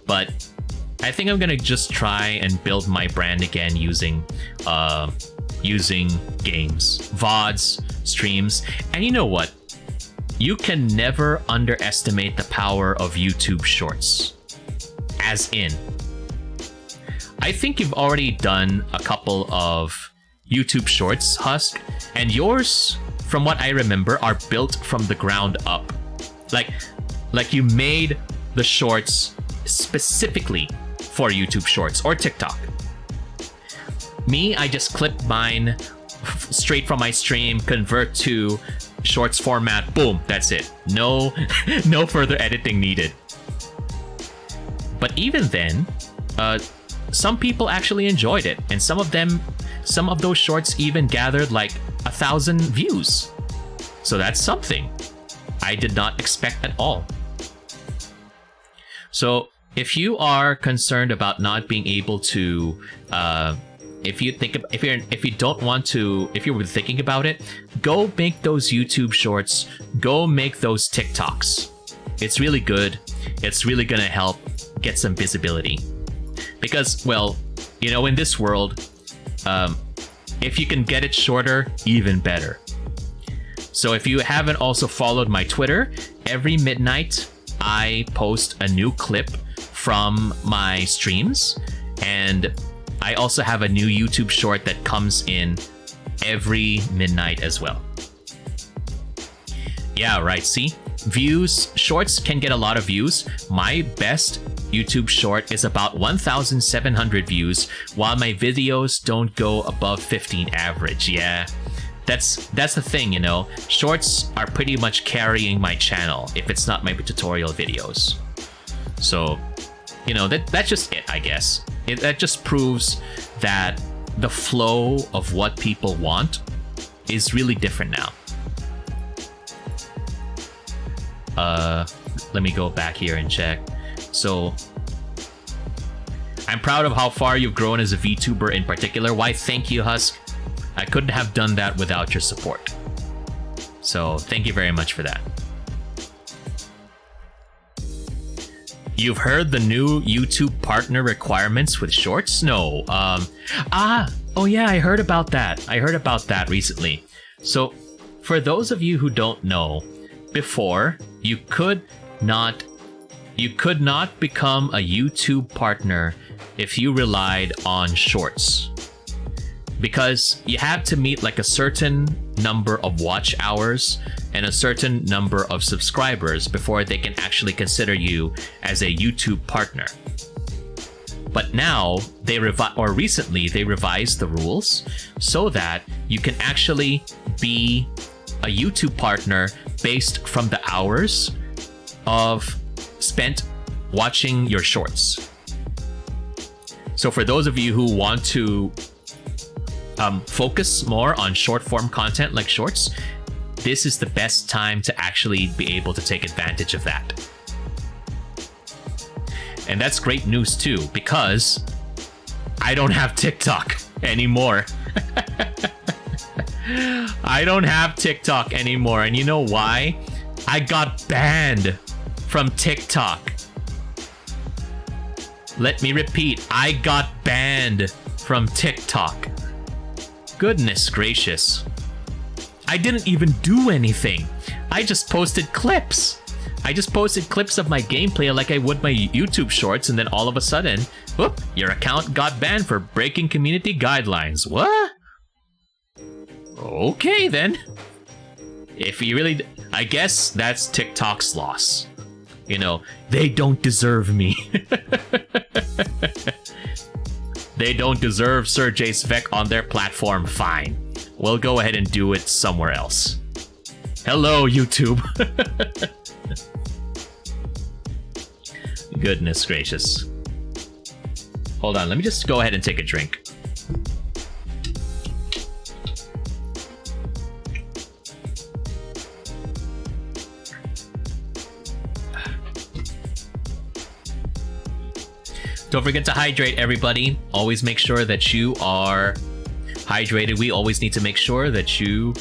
But I think I'm gonna just try and build my brand again using games, VODs, streams. And you know what? You can never underestimate the power of YouTube Shorts. As in, I think you've already done a couple of YouTube Shorts, Husk, and yours, from what I remember, are built from the ground up. Like you made the shorts specifically for YouTube Shorts or TikTok. Me, I just clip mine straight from my stream, convert to shorts format, boom, that's it. No further editing needed. But even then, some people actually enjoyed it, and some of those shorts even gathered like 1,000 views. So that's something I did not expect at all. So if you are concerned about not being able to, if you were thinking about it, go make those YouTube Shorts, go make those TikToks. It's really good. It's really gonna help get some visibility. Because, well, you know, in this world, if you can get it shorter, even better. So if you haven't also followed my Twitter, every midnight I post a new clip from my streams, and I also have a new YouTube short that comes in every midnight as well. Yeah, right, see? Views, shorts can get a lot of views. My best YouTube short is about 1,700 views, while my videos don't go above 15 average. Yeah, that's the thing, you know. Shorts are pretty much carrying my channel if it's not my tutorial videos. So, you know, that's just it, I guess. That just proves that the flow of what people want is really different now. Let me go back here and check. So, I'm proud of how far you've grown as a VTuber in particular. Why, thank you, Husk. I couldn't have done that without your support. So, thank you very much for that. You've heard the new YouTube partner requirements with shorts? No. Oh yeah, I heard about that. I heard about that recently. So, for those of you who don't know, before, you could not become a YouTube partner if you relied on shorts. Because you have to meet like a certain number of watch hours and a certain number of subscribers before they can actually consider you as a YouTube partner. But now, recently they revised the rules so that you can actually be a YouTube partner based from the hours of spent watching your shorts. So for those of you who want to focus more on short form content like shorts, this is the best time to actually be able to take advantage of that. And that's great news too, because I don't have TikTok anymore. I don't have TikTok anymore, and you know why? I got banned from TikTok. Let me repeat, I got banned from TikTok. Goodness gracious. I didn't even do anything. I just posted clips. I just posted clips of my gameplay like I would my YouTube shorts, and then all of a sudden, whoop, your account got banned for breaking community guidelines. What? Okay then. If you really... I guess that's TikTok's loss. You know, they don't deserve me. They don't deserve Serjay Svek on their platform. Fine. We'll go ahead and do it somewhere else. Hello, YouTube. Goodness gracious. Hold on, let me just go ahead and take a drink. Don't forget to hydrate, everybody. Always make sure that you are hydrated. We always need to make sure that you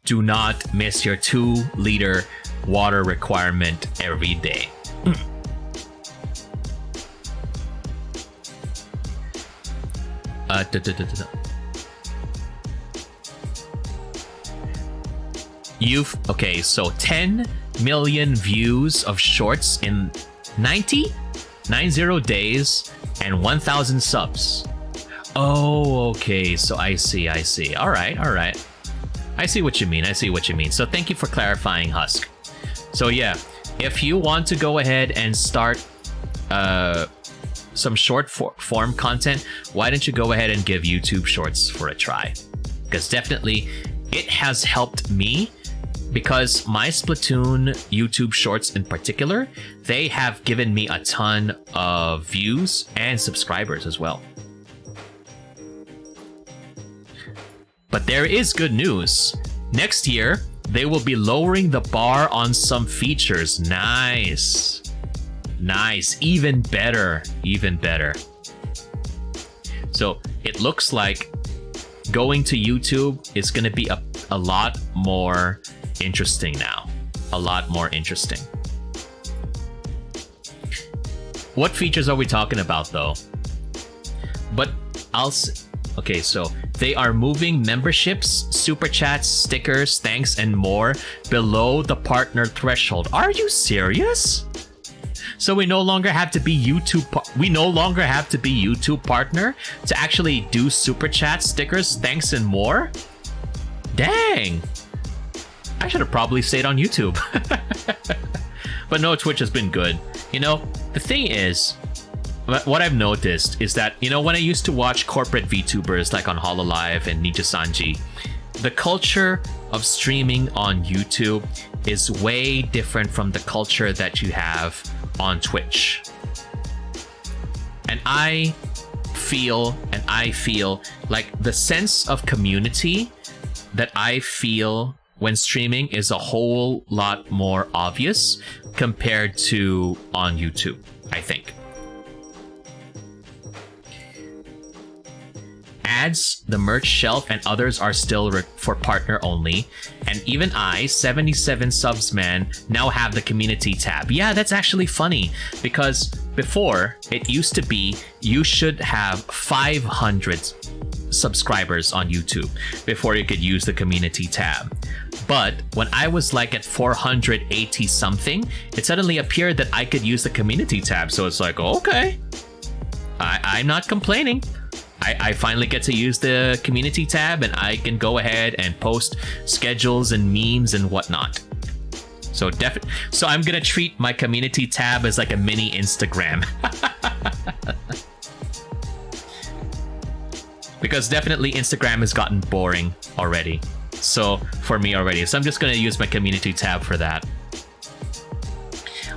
do not miss your 2-liter water requirement every day. Okay, so 10 million views of shorts in 90 days and 1,000 subs. Oh, okay, so I see. All right. I see what you mean. So thank you for clarifying, Husk. So yeah, if you want to go ahead and start some short form content, why don't you go ahead and give YouTube Shorts for a try? Because definitely it has helped me, because my Splatoon YouTube Shorts in particular, they have given me a ton of views and subscribers as well. But there is good news. Next year, they will be lowering the bar on some features. Nice. Even better. So it looks like going to YouTube is going to be a lot more interesting now. A lot more interesting. What features are we talking about though? But okay, so they are moving memberships, super chats, stickers, thanks, and more below the partner threshold. Are you serious? So we no longer have to be YouTube partner to actually do super chats, stickers, thanks, and more? Dang. I should have probably stayed on YouTube. But no, Twitch has been good. You know, the thing is, what I've noticed is that, you know, when I used to watch corporate VTubers like on Hololive and Ninja Sanji, the culture of streaming on YouTube is way different from the culture that you have on Twitch. And I feel like the sense of community that I feel when streaming is a whole lot more obvious compared to on YouTube, I think. Ads, the merch shelf, and others are still for partner only. And even I, 77 subs man, now have the community tab. Yeah, that's actually funny, because before it used to be you should have 500 subscribers on YouTube before you could use the community tab. But when I was like at 480 something, it suddenly appeared that I could use the community tab. So it's like, okay, I'm not complaining. I finally get to use the community tab, and I can go ahead and post schedules and memes and whatnot. So so I'm gonna treat my community tab as like a mini Instagram. Because definitely Instagram has gotten boring already. So for me already. So I'm just gonna use my community tab for that.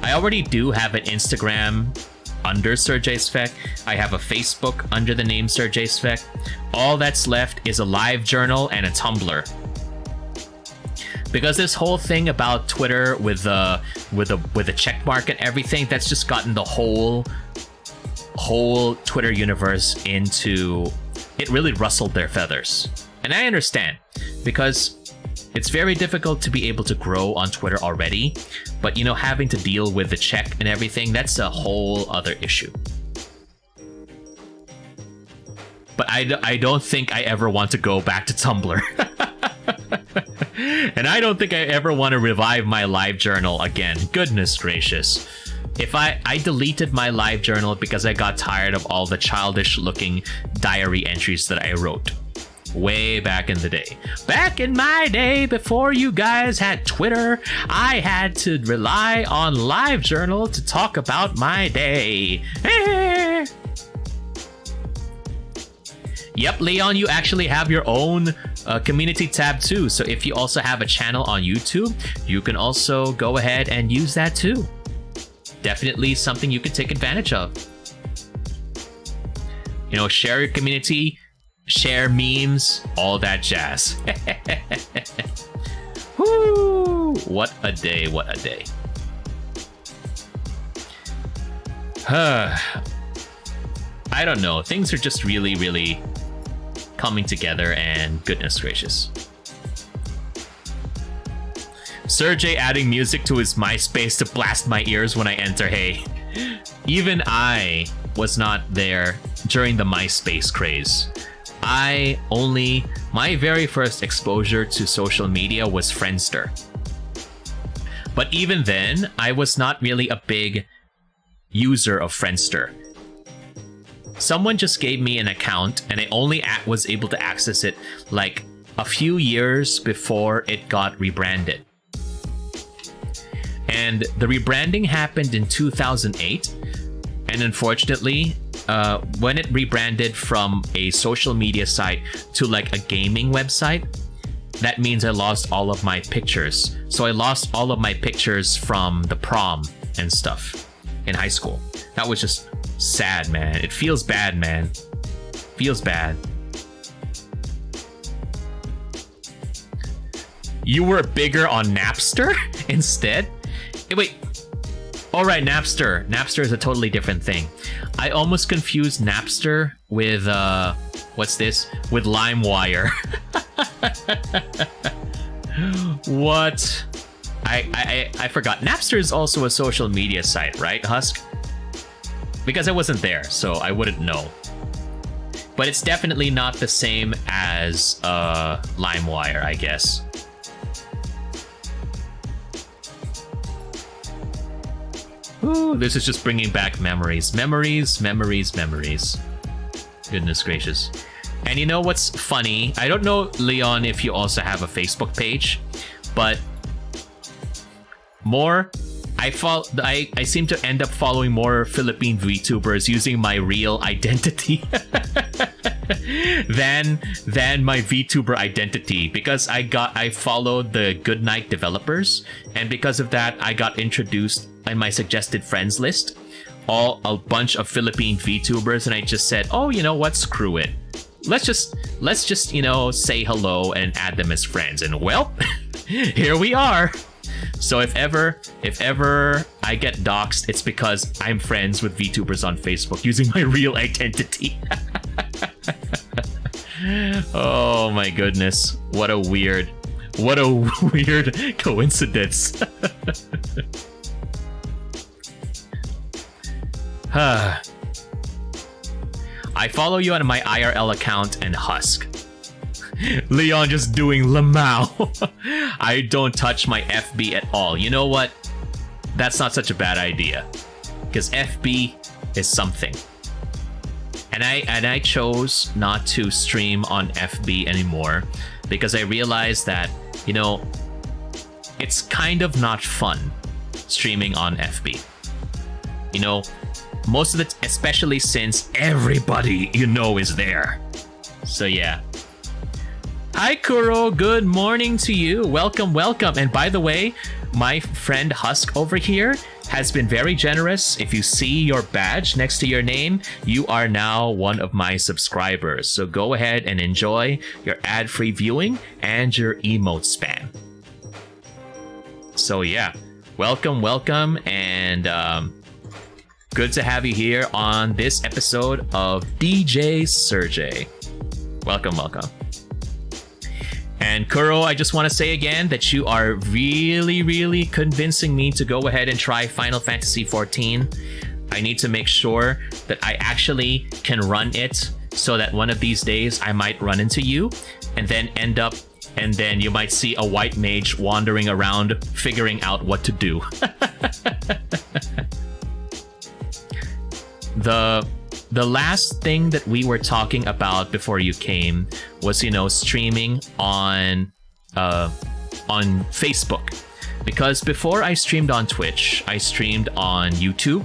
I already do have an Instagram under Serjay Svek. I have a Facebook under the name Serjay Svek. All that's left is a live journal and a Tumblr. Because this whole thing about Twitter with the check mark and everything, that's just gotten the whole Twitter universe into, it really rustled their feathers. And I understand, because It's very difficult to be able to grow on Twitter already, but you know, having to deal with the check and everything, that's a whole other issue. But I don't think I ever want to go back to Tumblr. And I don't think I ever want to revive my live journal again. Goodness gracious. If I deleted my live journal because I got tired of all the childish looking diary entries that I wrote way back in the day. Back in my day, before you guys had Twitter, I had to rely on LiveJournal to talk about my day. Yep, Leon, you actually have your own community tab too. So if you also have a channel on YouTube, you can also go ahead and use that too. Definitely something you could take advantage of. You know, share your community, share memes, all that jazz. Woo! What a day, what a day. I don't know, things are just really, really coming together, and goodness gracious. Serjay adding music to his MySpace to blast my ears when I enter. Hey, even I was not there during the MySpace craze. My very first exposure to social media was Friendster. But even then, I was not really a big user of Friendster. Someone just gave me an account and I only was able to access it like a few years before it got rebranded. And the rebranding happened in 2008. And unfortunately, when it rebranded from a social media site to like a gaming website, that means I lost all of my pictures. So I lost all of my pictures from the prom and stuff in high school. That was just sad, man. It feels bad, man. Feels bad. You were bigger on Napster instead? Hey, wait. All right, Napster. Napster is a totally different thing. I almost confused Napster with what's this? With LimeWire. What? I forgot. Napster is also a social media site, right, Husk? Because I wasn't there, so I wouldn't know. But it's definitely not the same as LimeWire, I guess. Ooh, this is just bringing back memories. Memories. Goodness gracious. And you know what's funny? I don't know, Leon, if you also have a Facebook page, but I seem to end up following more Philippine VTubers using my real identity than my VTuber identity, because I followed the Goodnight developers, and because of that I got introduced in my suggested friends list a bunch of Philippine VTubers, and I just said, oh, you know what, screw it. Let's just, you know, say hello and add them as friends. And well, here we are. So if ever I get doxxed, it's because I'm friends with VTubers on Facebook using my real identity. Oh my goodness. What a weird coincidence. I follow you on my IRL account and Husk. Leon just doing Lamau. I don't touch my FB at all. You know what? That's not such a bad idea, because FB is something. And I chose not to stream on FB anymore because I realized that, you know, it's kind of not fun streaming on FB. You know, most of it, especially since everybody you know is there. So yeah. Hi Kuro, good morning to you. Welcome. And by the way, my friend Husk over here has been very generous. If you see your badge next to your name, you are now one of my subscribers. So go ahead and enjoy your ad-free viewing and your emote spam. So yeah, welcome, and good to have you here on this episode of DJ Serjay. Welcome. And Kuro, I just want to say again that you are really, really convincing me to go ahead and try Final Fantasy XIV. I need to make sure that I actually can run it so that one of these days I might run into you and then then you might see a white mage wandering around figuring out what to do. The last thing that we were talking about before you came was, streaming on Facebook. Because before I streamed on Twitch, I streamed on YouTube.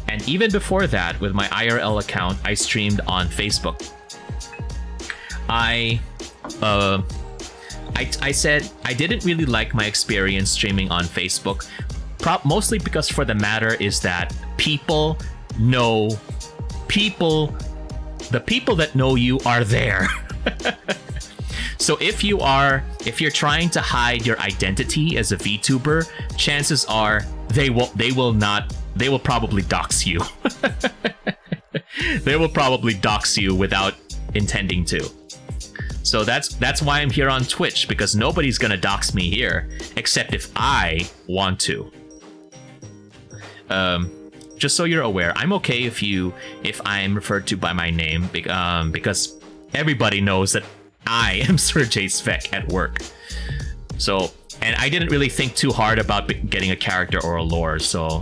And even before that, with my IRL account, I streamed on Facebook. I said I didn't really like my experience streaming on Facebook. Mostly because for the matter is that the people that know you are there. So if you're trying to hide your identity as a VTuber, chances are they will probably dox you. They will probably dox you without intending to. So that's why I'm here on Twitch, because nobody's gonna dox me here except if I want to. Just so you're aware, I'm okay if I'm referred to by my name, because everybody knows that I am Serjay Svek at work. So, and I didn't really think too hard about getting a character or a lore, so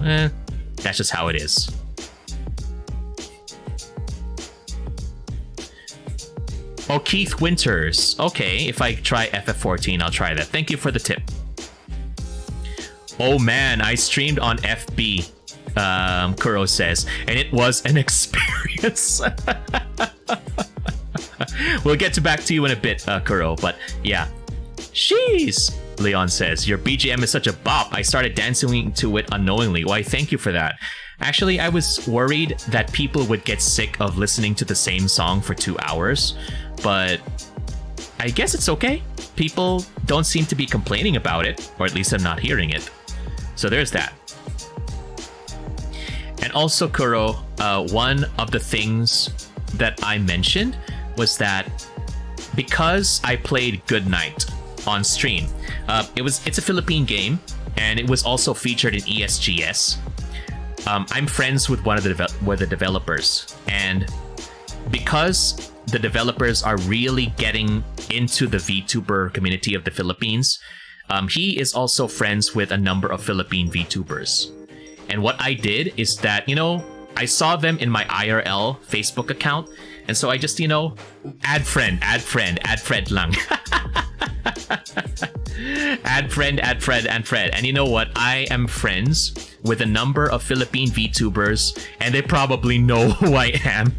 that's just how it is. Oh, Keith Winters. Okay, if I try FF14, I'll try that. Thank you for the tip. Oh man, I streamed on FB. Kuro says, and it was an experience. We'll get back to you in a bit, Kuro, but yeah. Sheesh, Leon says, your BGM is such a bop. I started dancing to it unknowingly. Why, thank you for that. Actually, I was worried that people would get sick of listening to the same song for 2 hours, but I guess it's okay. People don't seem to be complaining about it, or at least I'm not hearing it. So there's that. And also, Kuro, one of the things that I mentioned was that because I played Goodnight on stream, it's a Philippine game, and it was also featured in ESGS. I'm friends with one of the developers, and because the developers are really getting into the VTuber community of the Philippines, he is also friends with a number of Philippine VTubers. And what I did is that, I saw them in my IRL Facebook account, and so I just, add friend lang. add friend. And you know what? I am friends with a number of Philippine VTubers, and they probably know who I am.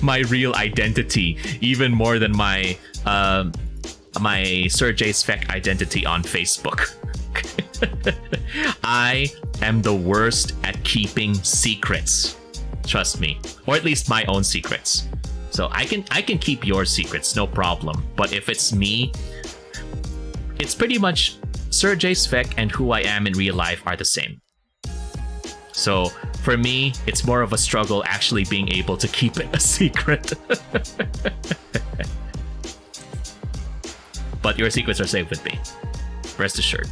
My real identity, even more than my Serjay Svek identity on Facebook. I am the worst at keeping secrets. Trust me. Or at least my own secrets. So I can keep your secrets, no problem. But if it's me, it's pretty much Serjay Svek and who I am in real life are the same. So for me, it's more of a struggle actually being able to keep it a secret. But your secrets are safe with me. Rest assured.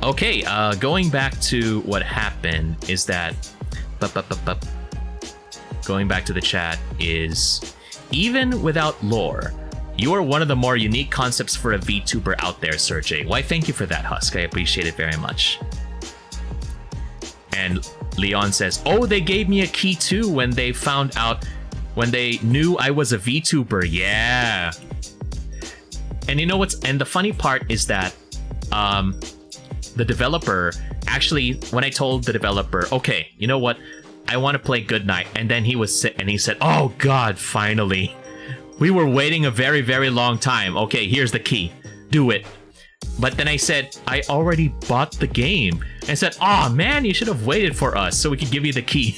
Okay, going back to what happened is that... Going back to the chat is... Even without lore, you are one of the more unique concepts for a VTuber out there, Serjay. Why, thank you for that, Husk. I appreciate it very much. And Leon says, oh, they gave me a key too when they knew I was a VTuber. Yeah. And you know what's... And the funny part is that... the developer, actually, when I told the developer, okay, you know what, I want to play Goodnight, and then he said, oh god, finally. We were waiting a very, very long time. Okay, here's the key. Do it. But then I said, I already bought the game. And I said, oh man, you should have waited for us so we could give you the key.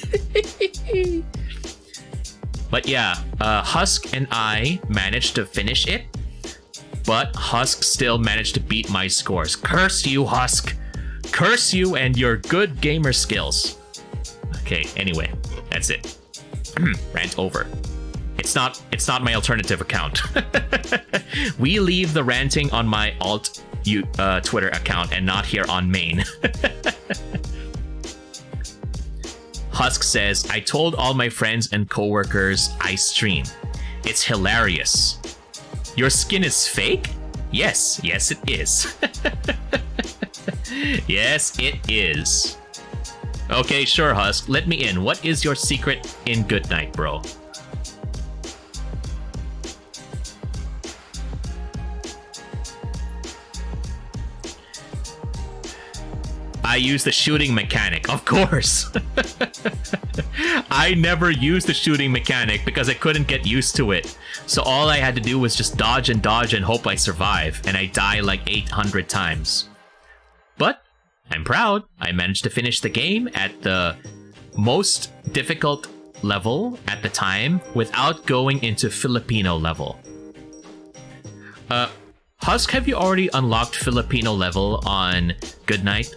But yeah, Husk and I managed to finish it. But Husk still managed to beat my scores. Curse you, Husk! Curse you and your good gamer skills. Okay, anyway, that's it. Rant over. It's not my alternative account. We leave the ranting on my Twitter account and not here on main. Husk says, I told all my friends and coworkers I stream. It's hilarious. Your skin is fake? Yes, it is. Yes, it is. Okay, sure, Husk. Let me in. What is your secret in Goodnight, bro? I use the shooting mechanic, of course. I never used the shooting mechanic because I couldn't get used to it. So all I had to do was just dodge and hope I survive, and I die like 800 times. But I'm proud. I managed to finish the game at the most difficult level at the time without going into Filipino level. Husk, have you already unlocked Filipino level on Goodnight?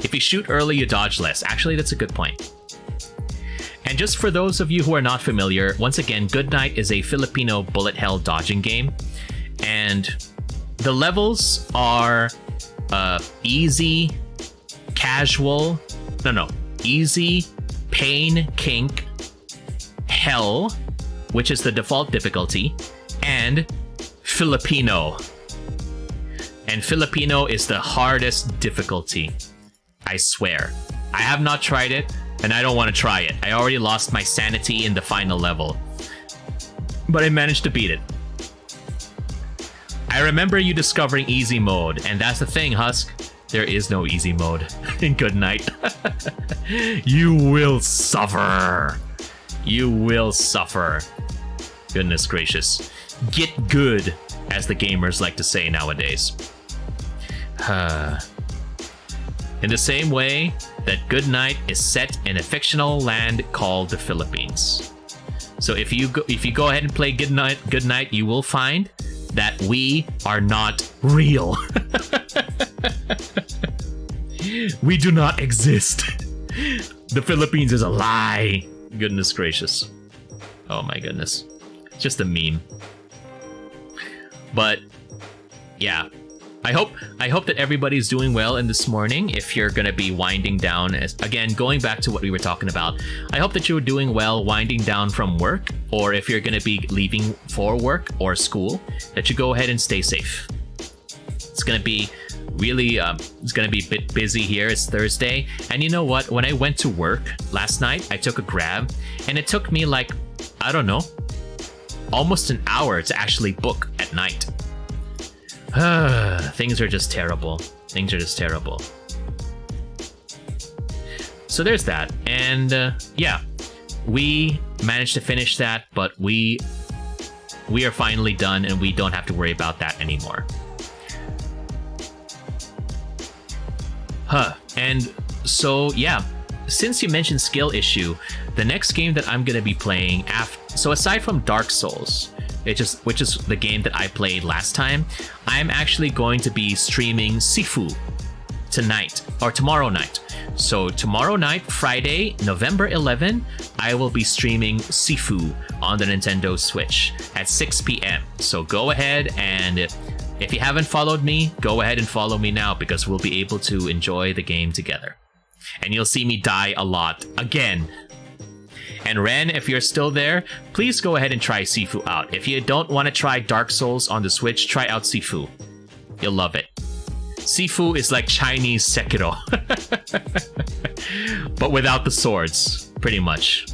If you shoot early, you dodge less. Actually, that's a good point. And just for those of you who are not familiar, once again, Goodnight is a Filipino bullet hell dodging game. And the levels are easy, casual, easy, pain, kink, hell, which is the default difficulty, and Filipino. And Filipino is the hardest difficulty. I swear. I have not tried it, and I don't want to try it. I already lost my sanity in the final level. But I managed to beat it. I remember you discovering easy mode, and that's the thing, Husk. There is no easy mode in Goodnight. You will suffer. You will suffer. Goodness gracious. Get good, as the gamers like to say nowadays. In the same way that Goodnight is set in a fictional land called the Philippines. So if you go ahead and play Goodnight, you will find that we are not real. We do not exist. The Philippines is a lie. Goodness gracious. Oh my goodness. It's just a meme. But yeah. I hope that everybody's doing well in this morning. If you're going to be winding down, again, going back to what we were talking about, I hope that you're doing well winding down from work, or if you're going to be leaving for work or school, that you go ahead and stay safe. It's going to be really, it's going to be a bit busy here. It's Thursday. And you know what? When I went to work last night, I took a Grab, and it took me like, I don't know, almost an hour to actually book at night. Things are just terrible. Things are just terrible. So there's that. And yeah, we managed to finish that, but we are finally done, and we don't have to worry about that anymore. And so yeah, since you mentioned skill issue, the next game that I'm gonna be playing so aside from Dark Souls, which is the game that I played last time, I'm actually going to be streaming Sifu tonight, or tomorrow night. So tomorrow night, Friday, November 11, I will be streaming Sifu on the Nintendo Switch at 6 p.m. So go ahead, and if you haven't followed me, go ahead and follow me now, because we'll be able to enjoy the game together. And you'll see me die a lot again. And Ren, if you're still there, please go ahead and try Sifu out. If you don't want to try Dark Souls on the Switch, try out Sifu. You'll love it. Sifu is like Chinese Sekiro. But without the swords, pretty much.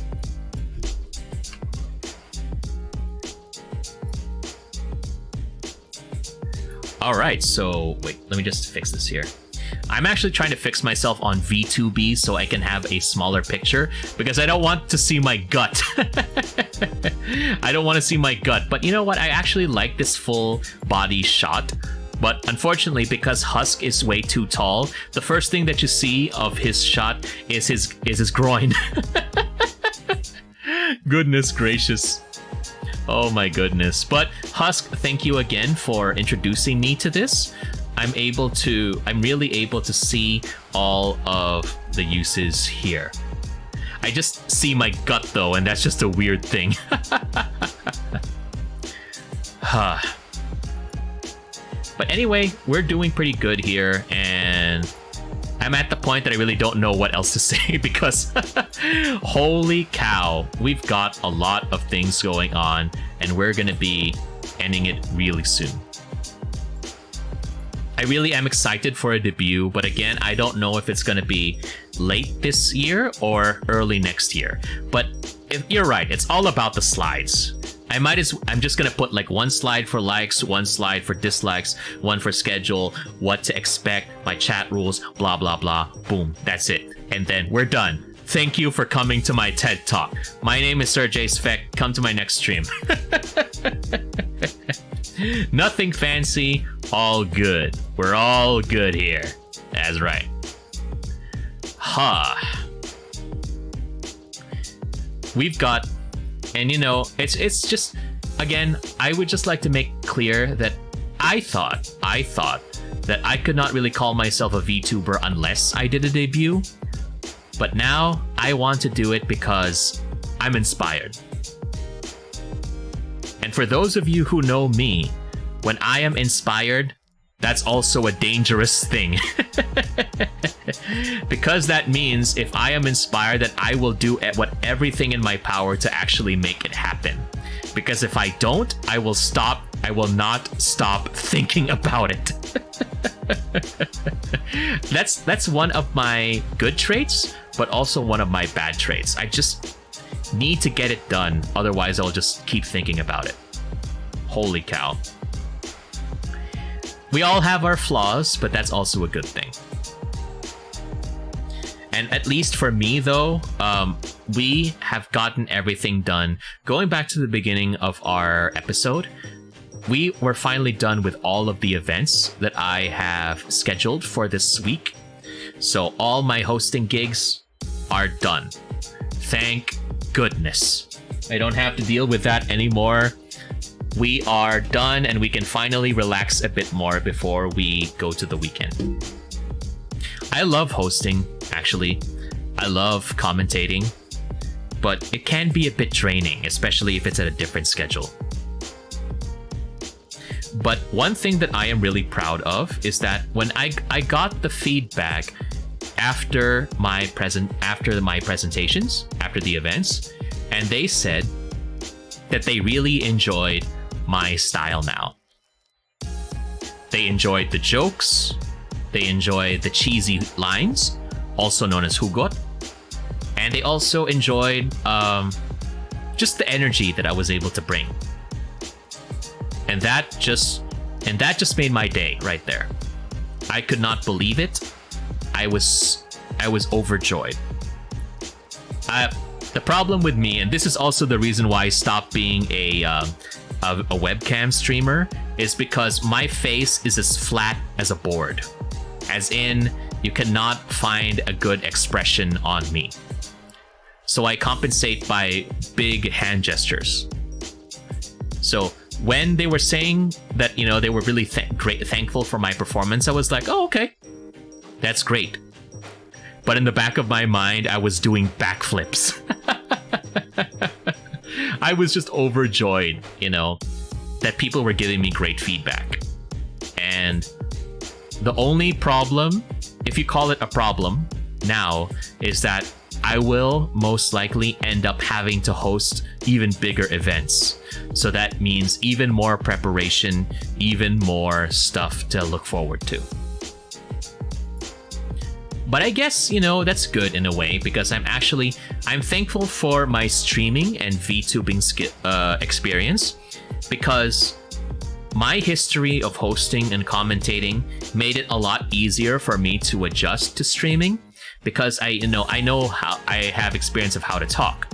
Alright, so wait, let me just fix this here. I'm actually trying to fix myself on VTubie so I can have a smaller picture, because I don't want to see my gut. I don't want to see my gut, but you know what? I actually like this full body shot. But unfortunately, because Husk is way too tall, the first thing that you see of his shot is his groin. Goodness gracious. Oh my goodness. But Husk, thank you again for introducing me to this. I'm really able to see all of the uses here. I just see my gut though, and that's just a weird thing. But anyway, we're doing pretty good here, and I'm at the point that I really don't know what else to say because holy cow, we've got a lot of things going on, and we're gonna be ending it really soon. I really am excited for a debut, but again, I don't know if it's gonna be late this year or early next year. But if you're right, it's all about the slides. I'm just gonna put like one slide for likes, one slide for dislikes, one for schedule, what to expect, my chat rules, blah blah blah. Boom, that's it. And then we're done. Thank you for coming to my TED Talk. My name is Serjay Svek. Come to my next stream. Nothing fancy, all good. We're all good here. That's right. We've got, and you know, it's just, again, I would just like to make clear that I thought that I could not really call myself a VTuber unless I did a debut. But now I want to do it because I'm inspired. And for those of you who know me, when I am inspired, that's also a dangerous thing. Because that means if I am inspired, that I will do everything in my power to actually make it happen. Because if I don't, I will not stop thinking about it. That's one of my good traits, but also one of my bad traits. I just need to get it done, otherwise I'll just keep thinking about it. Holy cow. We all have our flaws, but that's also a good thing. And at least for me though, we have gotten everything done. Going back to the beginning of our episode, we were finally done with all of the events that I have scheduled for this week. So all my hosting gigs are done. Thank goodness. I don't have to deal with that anymore. We are done, and we can finally relax a bit more before we go to the weekend. I love hosting, actually. I love commentating, but it can be a bit draining, especially if it's at a different schedule. But one thing that I am really proud of is that when I got the feedback after my presentations, after the events, and they said that they really enjoyed my style now. They enjoyed the jokes, they enjoyed the cheesy lines, also known as hugot, and they also enjoyed just the energy that I was able to bring. And that just made my day right there. I could not believe it. I was overjoyed. The problem with me, and this is also the reason why I stopped being a webcam streamer, is because my face is as flat as a board. As in, you cannot find a good expression on me. So I compensate by big hand gestures. So when they were saying that, you know, they were really thankful for my performance, I was like, oh, okay, that's great. But in the back of my mind, I was doing backflips. I was just overjoyed, you know, that people were giving me great feedback. And the only problem, if you call it a problem now, is that I will most likely end up having to host even bigger events. So that means even more preparation, even more stuff to look forward to. But I guess, you know, that's good in a way, because I'm thankful for my streaming and VTubing experience, because my history of hosting and commentating made it a lot easier for me to adjust to streaming, because I know how I have experience of how to talk.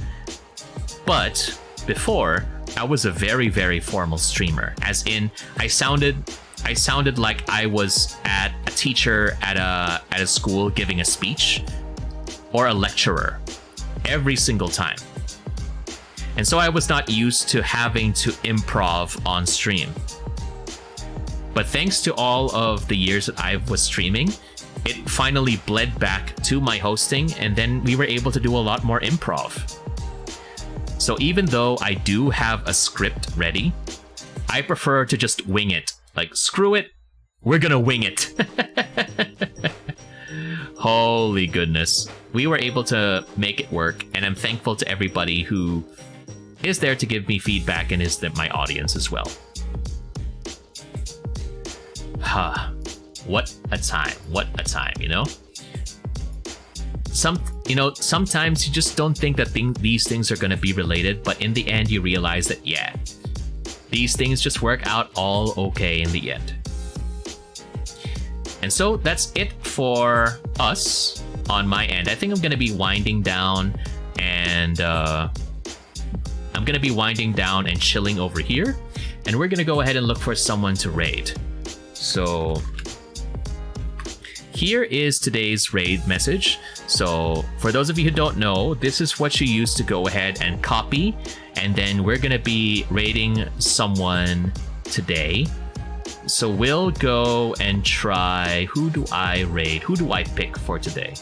But before, I was a very, very formal streamer, as in I sounded like I was at a teacher at a school giving a speech, or a lecturer, every single time. And so I was not used to having to improv on stream. But thanks to all of the years that I was streaming, it finally bled back to my hosting, and then we were able to do a lot more improv. So even though I do have a script ready, I prefer to just wing it. Like, screw it, we're gonna wing it. Holy goodness. We were able to make it work, and I'm thankful to everybody who is there to give me feedback and is my audience as well. What a time, you know? Sometimes you just don't think that these things are going to be related, but in the end you realize that, yeah, these things just work out all okay in the end. And so that's it for us on my end. I think I'm going to be winding down and chilling over here, and we're going to go ahead and look for someone to raid. So here is today's raid message. So for those of you who don't know, this is what you use to go ahead and copy, and then we're gonna be raiding someone today. So we'll go and try, who do I raid? Who do I pick for today?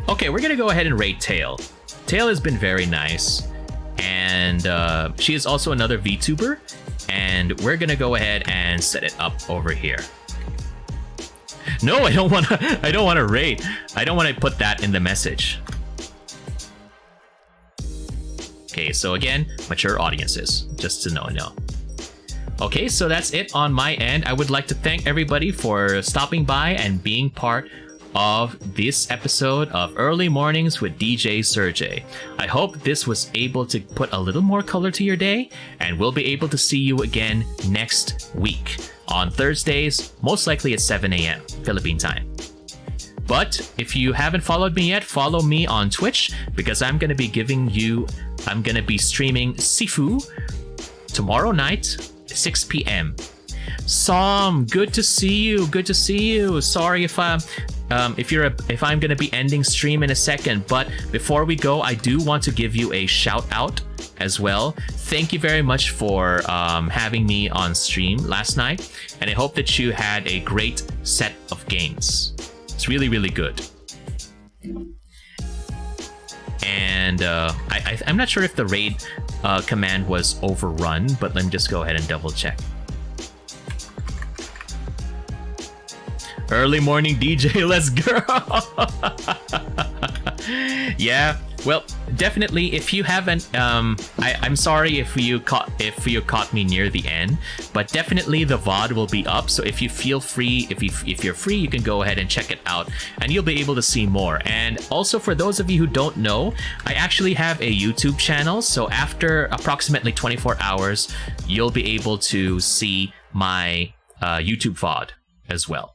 Okay, we're gonna go ahead and raid Tail. Tail has been very nice, and she is also another VTuber, and we're gonna go ahead and set it up over here. No, I don't want to raid. I don't want to put that in the message. Okay, so again, mature audiences, just to know. Okay, so that's it on my end. I would like to thank everybody for stopping by and being part of this episode of Early Mornings with DJ Serjay. I hope this was able to put a little more color to your day, and we'll be able to see you again next week on Thursdays, most likely at 7 a.m. Philippine time. But if you haven't followed me yet, follow me on Twitch, because I'm going to be streaming Sifu tomorrow night, 6 p.m. Som, good to see you. Sorry if I'm going to be ending stream in a second, but before we go, I do want to give you a shout out as well. Thank you very much for having me on stream last night, and I hope that you had a great set of games. It's really, really good. And I'm not sure if the raid command was overrun, but let me just go ahead and double check. Early morning DJ, let's go. Yeah, well, definitely. If you haven't, I'm sorry if you caught me near the end, but definitely the VOD will be up. So if you feel free, if you're free, you can go ahead and check it out, and you'll be able to see more. And also, for those of you who don't know, I actually have a YouTube channel. So after approximately 24 hours, you'll be able to see my YouTube VOD as well.